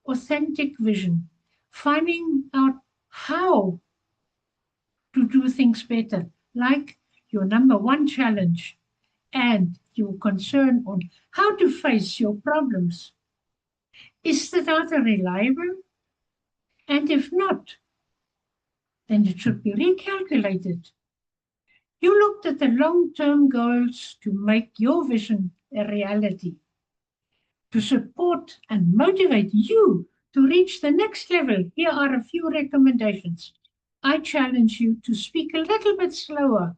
authentic vision, finding out how to do things better, like your number one challenge and your concern on how to face your problems. Is the data reliable? And if not, then it should be recalculated. You looked at the long-term goals to make your vision a reality, to support and motivate you to reach the next level. Here are a few recommendations. I challenge you to speak a little bit slower,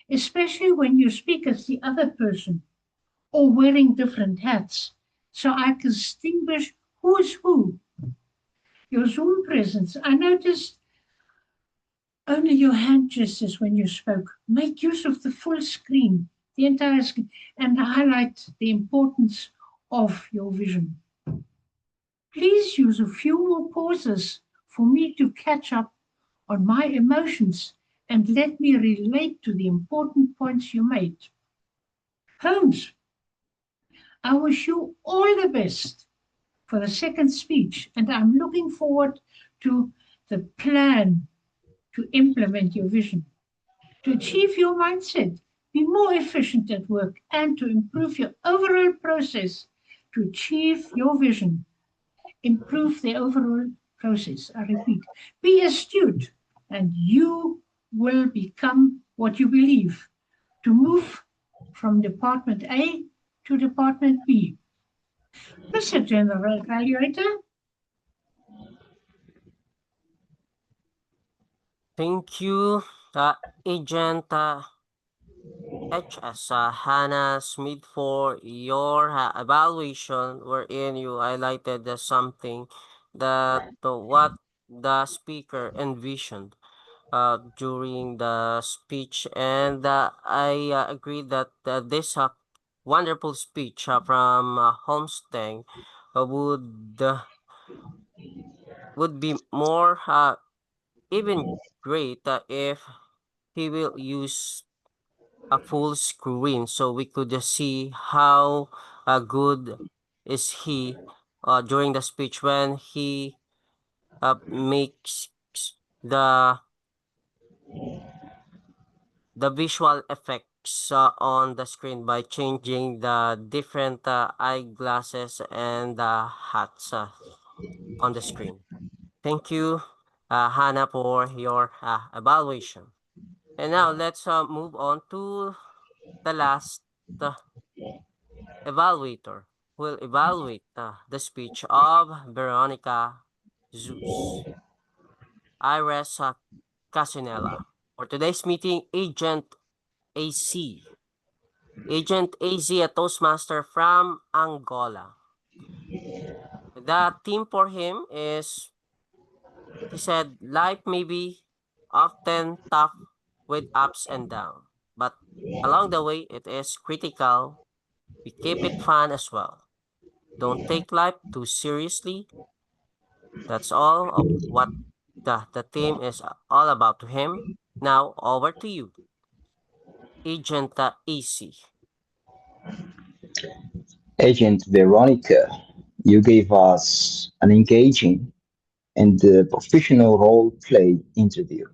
especially when you speak as the other person or wearing different hats, so I can distinguish who is who. Your Zoom presence. I noticed only your hand gestures when you spoke. Make use of the full screen, the entire screen, and highlight the importance of your vision. Please use a few more pauses for me to catch up on my emotions and let me relate to the important points you made. Holmes, I wish you all the best for the second speech, and I'm looking forward to the plan to implement your vision, to achieve your mindset, be more efficient at work, and to improve your overall process to achieve your vision. Improve the overall process. I repeat, be astute, and you will become what you believe. To move from Department A to Department B. Mr. General Evaluator. Thank you, Agent HS Hannah Smith, for your evaluation, wherein you highlighted something that what the speaker envisioned during the speech, and I agree that this wonderful speech from Holmes Teng would be more even great if he will use a full screen so we could see how good is he during the speech when he makes the visual effects on the screen by changing the different eyeglasses and hats on the screen. Thank you, Hannah, for your evaluation. And now let's move on to the last evaluator who will evaluate the speech of Veronica Zuze. Iris Casinella. For today's meeting, Agent AC. Agent AC, a Toastmaster from Angola. The theme for him is, he said, life may be often tough with ups and downs, but along the way, it is critical we keep it fun as well. Don't take life too seriously. That's all of what the theme is all about to him. Now, over to you, Agent AC. Agent Veronica, you gave us an engaging and professional role play interview.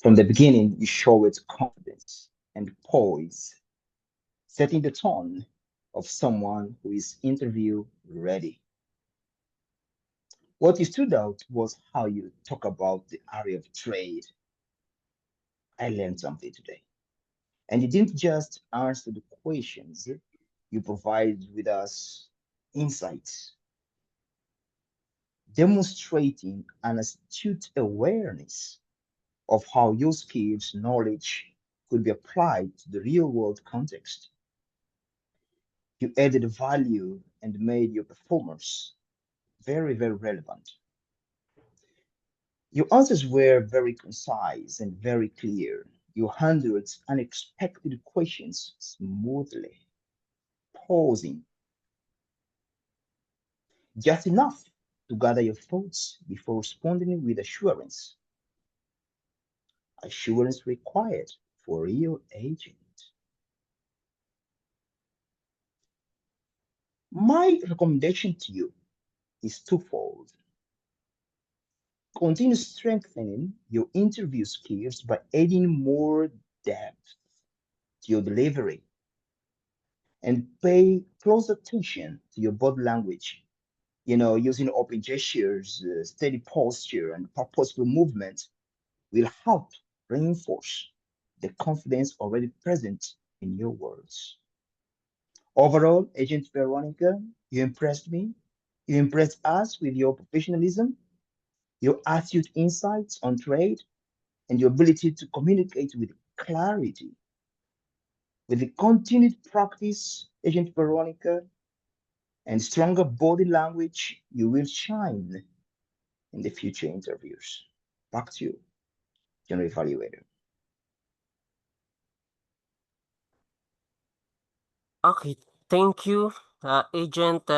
From the beginning, you showed confidence and poise, setting the tone of someone who is interview ready. What stood out was how you talk about the area of trade. I learned something today. And you didn't just answer the questions, you provided with us insights. demonstrating an astute awareness of how your skills, knowledge could be applied to the real world context. You added value and made your performance very, very relevant. Your answers were very concise and very clear. You handled unexpected questions smoothly, pausing just enough to gather your thoughts before responding with assurance. Assurance required for a real agent. My recommendation to you is twofold. Continue strengthening your interview skills by adding more depth to your delivery and pay close attention to your body language. Using open gestures, steady posture, and purposeful movement will help reinforce the confidence already present in your words. Overall, Agent Veronica, you impressed me. You impressed us with your professionalism, your astute insights on trade, and your ability to communicate with clarity. With the continued practice, Agent Veronica, and stronger body language, you will shine in the future interviews. Back to you, General Evaluator. Okay, thank you, Agent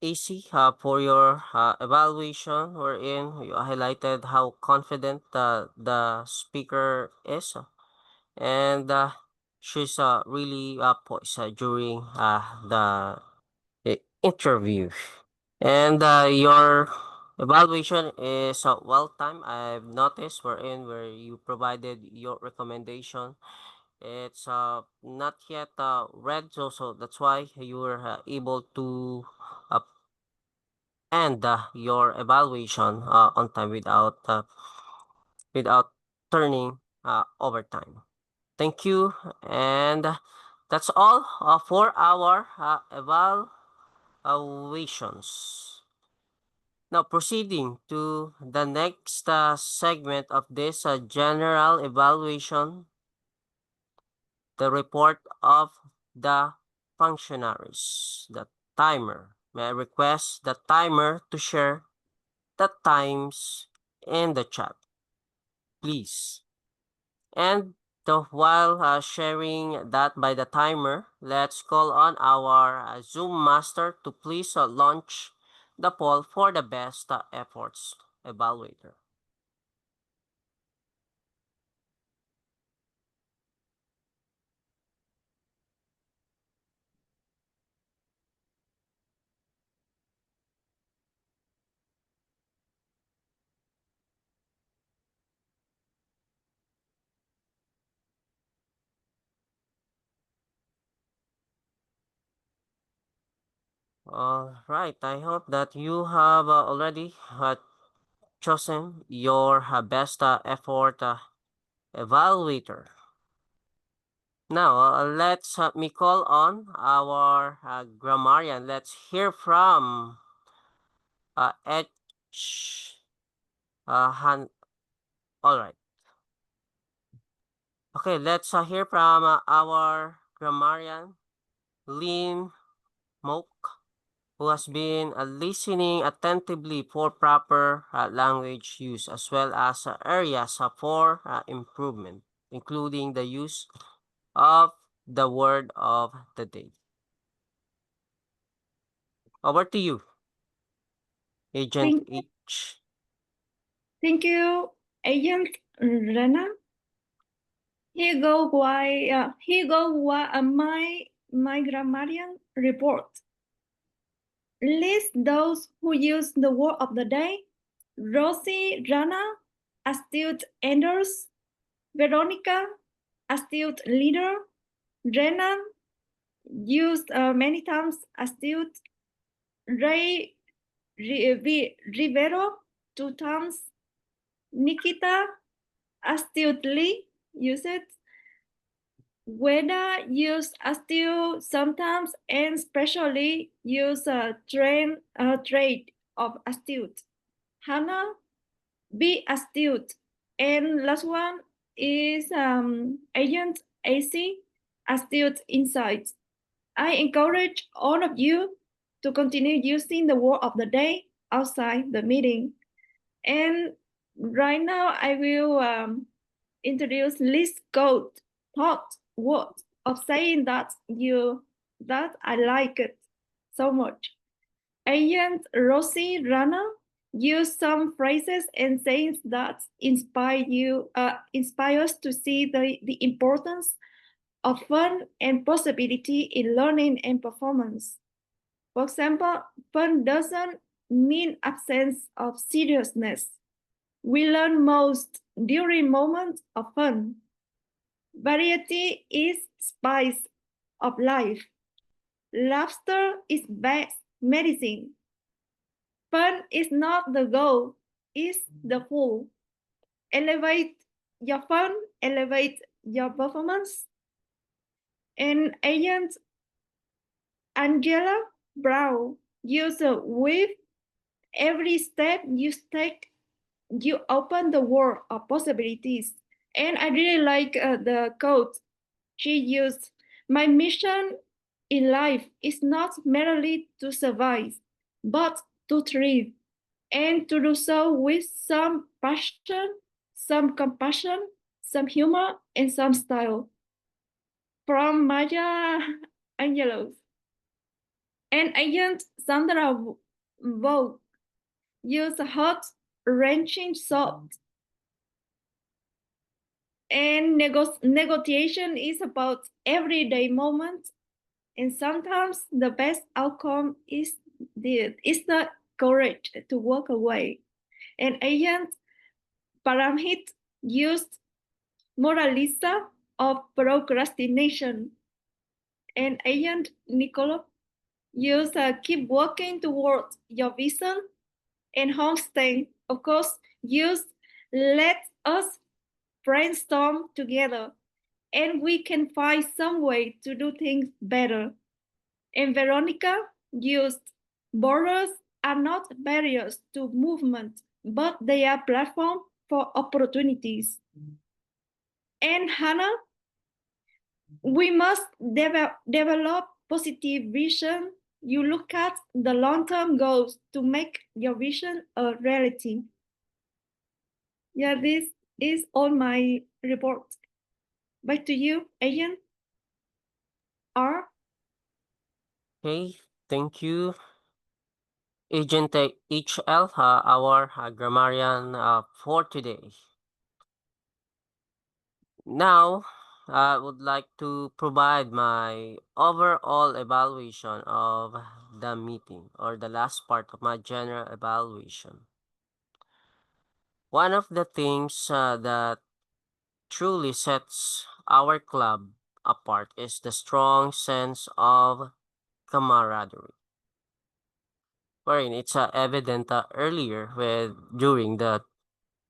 AC, for your evaluation wherein you highlighted how confident the speaker is, and she's really poised during the interview. And your evaluation is well timed. I've noticed where you provided your recommendation. It's not yet read, so that's why you were able to uh, end your evaluation on time without turning overtime. Thank you, and that's all for our evaluations. Now, proceeding to the next segment of this general evaluation, the report of the functionaries, the timer. May I request the timer to share the times in the chat, please. And while sharing that by the timer, let's call on our Zoom master to please launch the poll for the best efforts evaluator. All right, I hope that you have already chosen your best effort evaluator. Now, let's me call on our grammarian. Let's hear from H. Han. All right. Okay, let's hear from our grammarian, Lynn Moak, who has been listening attentively for proper language use as well as areas for improvement, including the use of the word of the day. Over to you, Agent H. Thank you, Agent Rana. Here go my grammarian report. List those who use the word of the day: Rozy, Rana, astute Anders, Veronica, astute leader, Rana, used many times, astute, Rivero, 2 times, Nikhita, astutely, used it. Whether used astute sometimes and especially use a trade of astute. Hannah, be astute. And last one is Agent AC, astute insights. I encourage all of you to continue using the word of the day outside the meeting. And right now, I will introduce list code thought word of saying that I like it so much. Agent Rozy Rana use some phrases and sayings that inspire us to see the importance of fun and possibility in learning and performance. For example, fun doesn't mean absence of seriousness. We learn most during moments of fun. Variety is spice of life. Laughter is best medicine. Fun is not the goal, it's the goal. Elevate your fun, elevate your performance. And Agent Angela Brown use with every step you take, you open the world of possibilities. And I really like the quote she used. My mission in life is not merely to survive, but to thrive, and to do so with some passion, some compassion, some humor, and some style. From Maya Angelou. And Agent Sandra Vogue used hot, wrenching thought. And negotiation is about everyday moments, and sometimes the best outcome is the courage to walk away. And Agent Paramjit used moralista of procrastination. And Agent Nicole used keep working towards your vision. And Holmes, of course, used let us brainstorm together and we can find some way to do things better. And Veronica used borders are not barriers to movement, but they are platform for opportunities. And Hannah, we must develop positive vision. You look at the long-term goals to make your vision a reality. Yeah, this is all my report. Back to you, Agent R. Okay, thank you, Agent HL, our grammarian for today. Now, I would like to provide my overall evaluation of the meeting or the last part of my general evaluation. One of the things that truly sets our club apart is the strong sense of camaraderie. Wherein it's evident earlier during the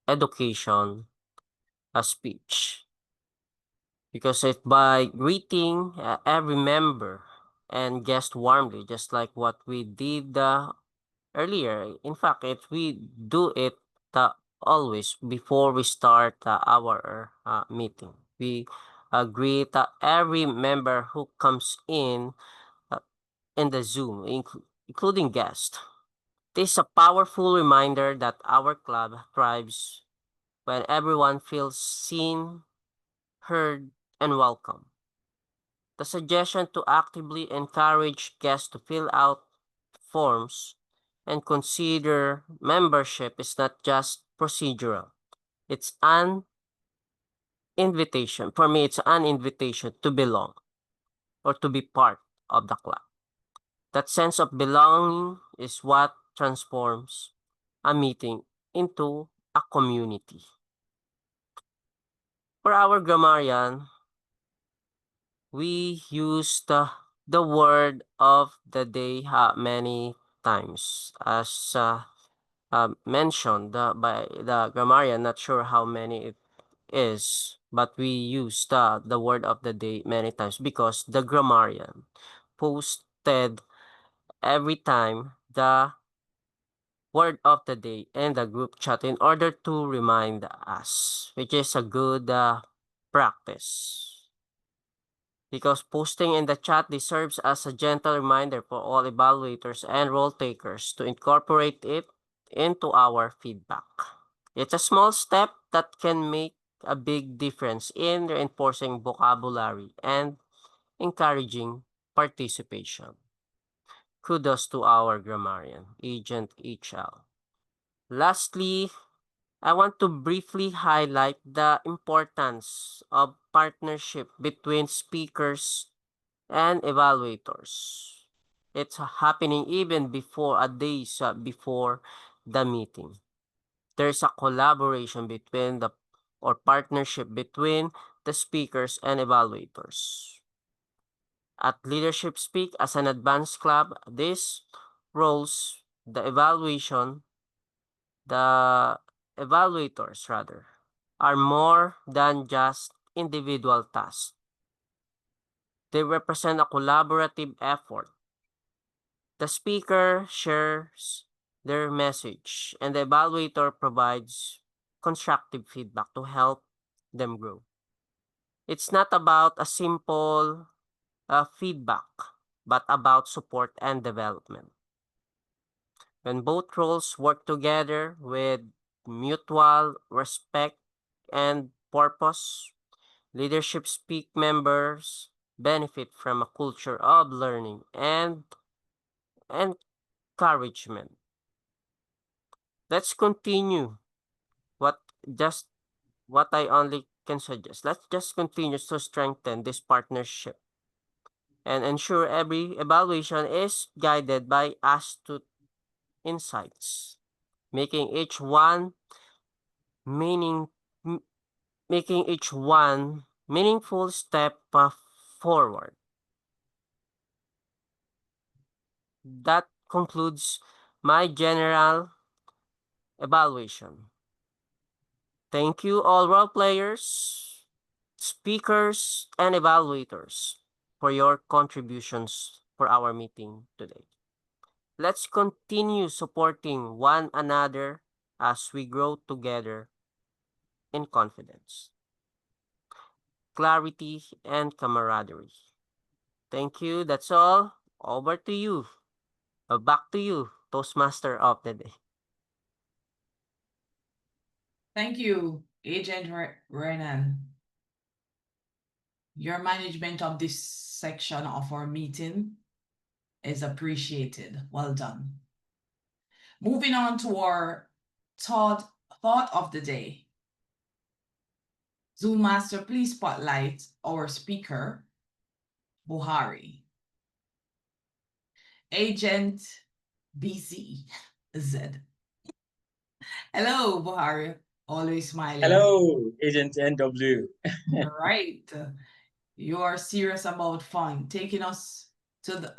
education speech. Because by greeting every member and guest warmly, just like what we did earlier. In fact, if we do it always before we start our meeting, we greet every member who comes in the Zoom, including guests. This is a powerful reminder that our club thrives when everyone feels seen, heard, and welcome. The suggestion to actively encourage guests to fill out forms and consider membership is not just procedural. It's an invitation. For me, it's an invitation to belong or to be part of the club. That sense of belonging is what transforms a meeting into a community. For our grammarian, we use the word of the day many times as mentioned by the grammarian. Not sure how many it is, but we use the word of the day many times because the grammarian posted every time the word of the day in the group chat in order to remind us, which is a good practice. Because posting in the chat serves as a gentle reminder for all evaluators and role takers to incorporate it into our feedback. It's a small step that can make a big difference in reinforcing vocabulary and encouraging participation. Kudos to our grammarian, Agent HL. Lastly, I want to briefly highlight the importance of partnership between speakers and evaluators. It's happening even before days before the meeting. There's a collaboration between or partnership between the speakers and evaluators. At Leadership Speak as an advanced club, these roles, the evaluators rather, are more than just individual tasks. They represent a collaborative effort. The speaker shares their message, and the evaluator provides constructive feedback to help them grow. It's not about a simple feedback, but about support and development. When both roles work together with mutual respect and purpose, Leadership Speak members benefit from a culture of learning and encouragement. Let's continue what I only can suggest. Let's just continue to strengthen this partnership and ensure every evaluation is guided by astute insights, making each one meaningful step forward. That concludes my general evaluation. Thank you all role players, speakers, and evaluators for your contributions for our meeting today. Let's continue supporting one another as we grow together in confidence, clarity, and camaraderie. Thank you. That's all. Over to you. Back to you, Toastmaster of the day. Thank you, Agent Renan. Your management of this section of our meeting is appreciated. Well done. Moving on to our thought of the day. Zoom Master, please spotlight our speaker, Buhari. Agent BC Z. Hello, Buhari. Always smiling. Hello, Agent NW. All right. You are serious about fun, taking us to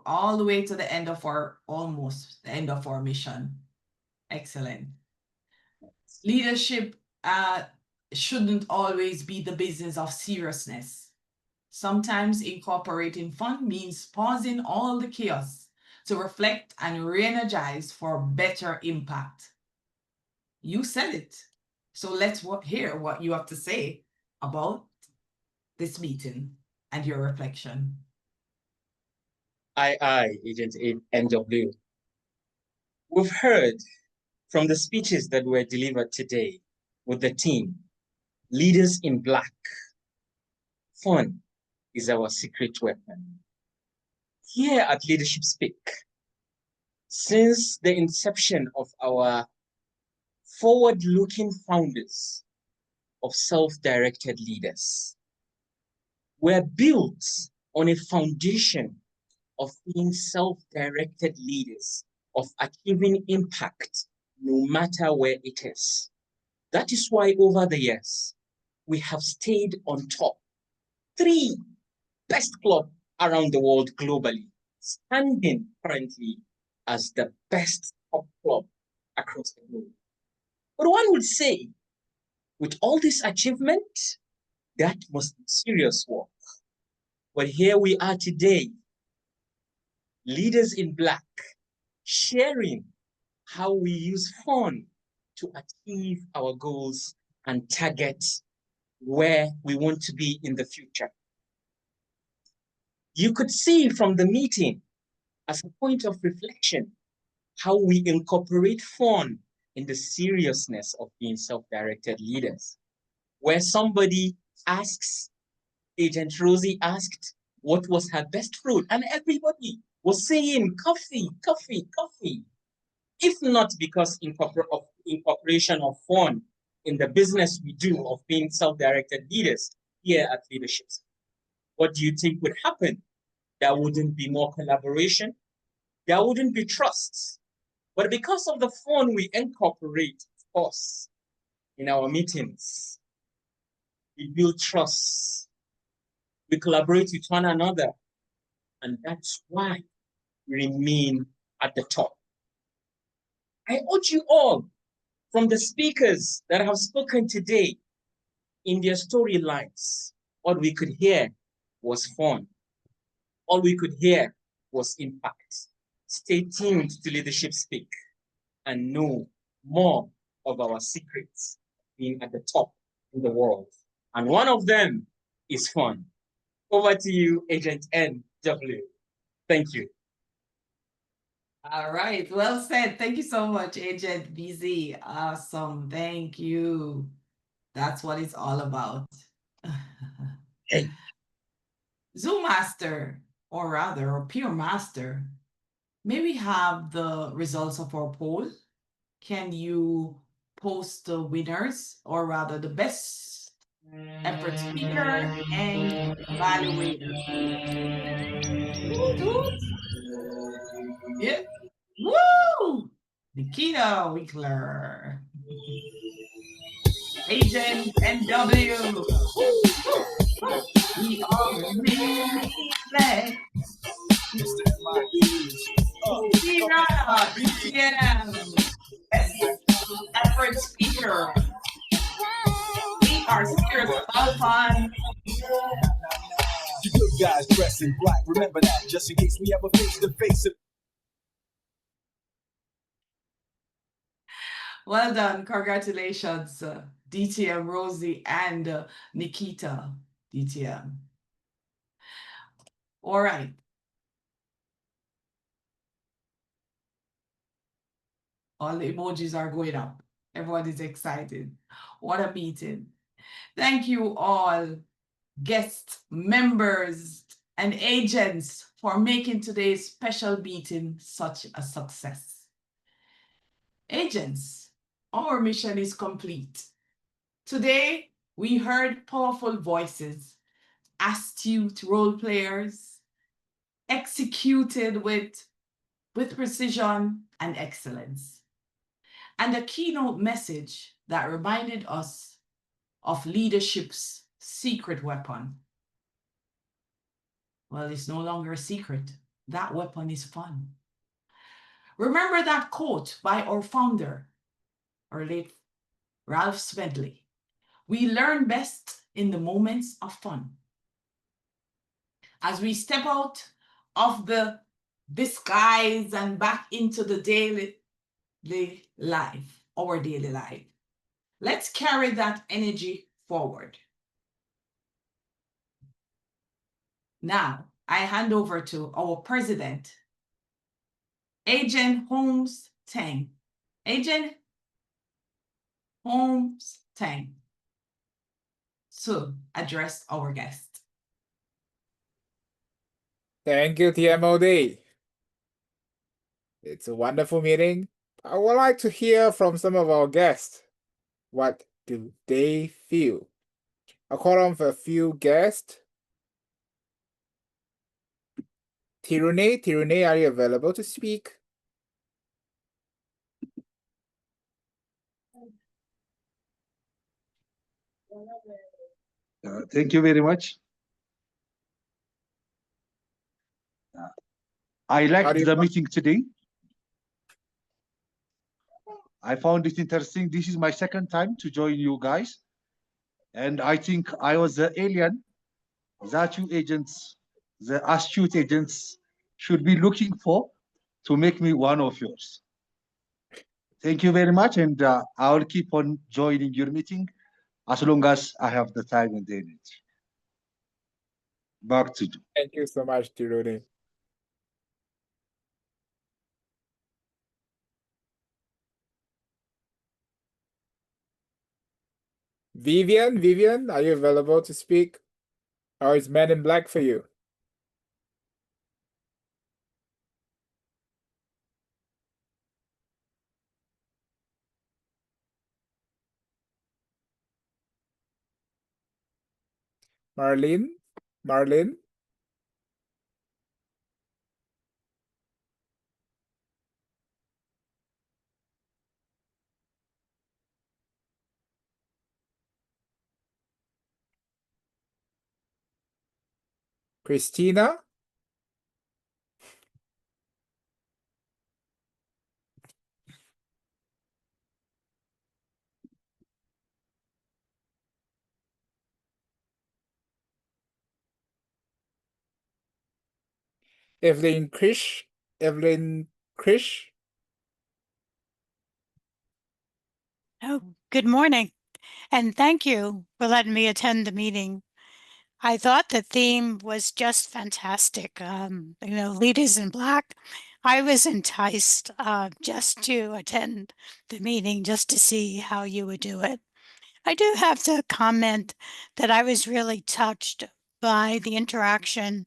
all the way to the end of almost the end of our mission. Excellent. Leadership shouldn't always be the business of seriousness. Sometimes incorporating fun means pausing all the chaos to reflect and re-energize for better impact. You said it. So let's hear what you have to say about this meeting and your reflection. Agent NW. We've heard from the speeches that were delivered today with the team, Leaders in Black. Fun is our secret weapon. Here at Leadership Speak, since the inception of our forward-looking founders of self-directed leaders, we're built on a foundation of being self-directed leaders, of achieving impact no matter where it is. That is why over the years, we have stayed on top. 3 best clubs around the world globally, standing currently as the best top club across the globe. But one would say, with all this achievement, that must be serious work. But here we are today, Leaders in Black, sharing how we use fun to achieve our goals and target where we want to be in the future. You could see from the meeting as a point of reflection how we incorporate fun in the seriousness of being self-directed leaders. Where somebody asks, Agent Rozy asked, what was her best fruit? And everybody was saying coffee, coffee, coffee. If not because of incorporation of fun in the business we do of being self-directed leaders here at Leadership, what do you think would happen? There wouldn't be more collaboration. There wouldn't be trust. But because of the fun we incorporate, of course, in our meetings, we build trust. We collaborate with one another. And that's why we remain at the top. I urge you all, from the speakers that have spoken today, in their storylines, all we could hear was fun. All we could hear was impact. Stay tuned to Leadership Speak and know more of our secrets being at the top in the world. And one of them is fun. Over to you, Agent NW. Thank you. All right, well said. Thank you so much, Agent BZ. Awesome, thank you. That's what it's all about. Hey. Zoo Master, or rather, or Peer Master, may we have the results of our poll? Can you post the winners, or rather the best effort speaker and evaluator? Woot, woot. Yeah. Woo! Nikhita Winkler. Agent NW. We are really glad. Rana, BTM. Best effort speaker. We are serious about fun. You good guys dressed in black, remember that, just in case we ever face to face it. Well done. Congratulations, DTM Rozy and Nikhita DTM. All right. All the emojis are going up. Everyone is excited. What a meeting. Thank you all, guests, members, and agents for making today's special meeting such a success. Agents, our mission is complete. Today, we heard powerful voices, astute role players, executed with precision and excellence, and a keynote message that reminded us of leadership's secret weapon. Well, it's no longer a secret. That weapon is fun. Remember that quote by our founder, our late Ralph Smedley. We learn best in the moments of fun. As we step out of the disguise and back into the daily life, our daily life, let's carry that energy forward. Now, I hand over to our president, Agent Holmes Teng. Agent Holmes Teng, to address our guest. Thank you, TMOD. It's a wonderful meeting. I would like to hear from some of our guests. What do they feel? I'll call on for a few guests. Tirune, are you available to speak? Thank you very much. I liked the meeting today. I found it interesting. This is my second time to join you guys. And I think I was the alien that you agents, the astute agents, should be looking for to make me one of yours. Thank you very much, and I will keep on joining your meeting as long as I have the time and the energy. Back to you. Thank you so much, Tiruni. Vivian, are you available to speak? Or is Men in Black for you? Marlene? Christina? Evelyn Krish? Oh, good morning, and thank you for letting me attend the meeting. I thought the theme was just fantastic. Leaders in Black. I was enticed just to attend the meeting, just to see how you would do it. I do have to comment that I was really touched by the interaction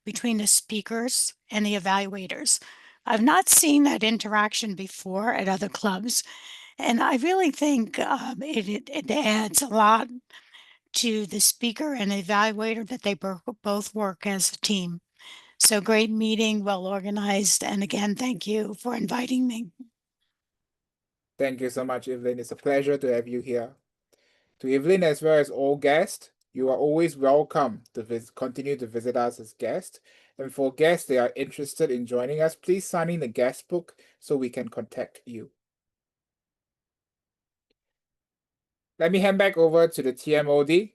between the speakers and the evaluators. I've not seen that interaction before at other clubs, and I really think it adds a lot to the speaker and evaluator that they both work as a team. So great meeting, well organized, and again, thank you for inviting me. Thank you so much, Evelyn. It's a pleasure to have you here. To Evelyn, as well as all guests, you are always welcome to continue to visit us as guests. And for guests that are interested in joining us, please sign in the guest book so we can contact you. Let me hand back over to the TMOD,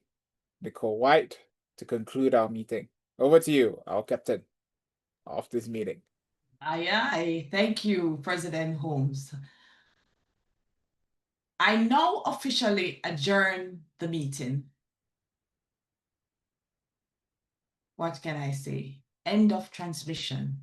Nicole Whyte, to conclude our meeting. Over to you, our captain of this meeting. Aye. Thank you, President Holmes. I now officially adjourn the meeting. What can I say? End of transmission.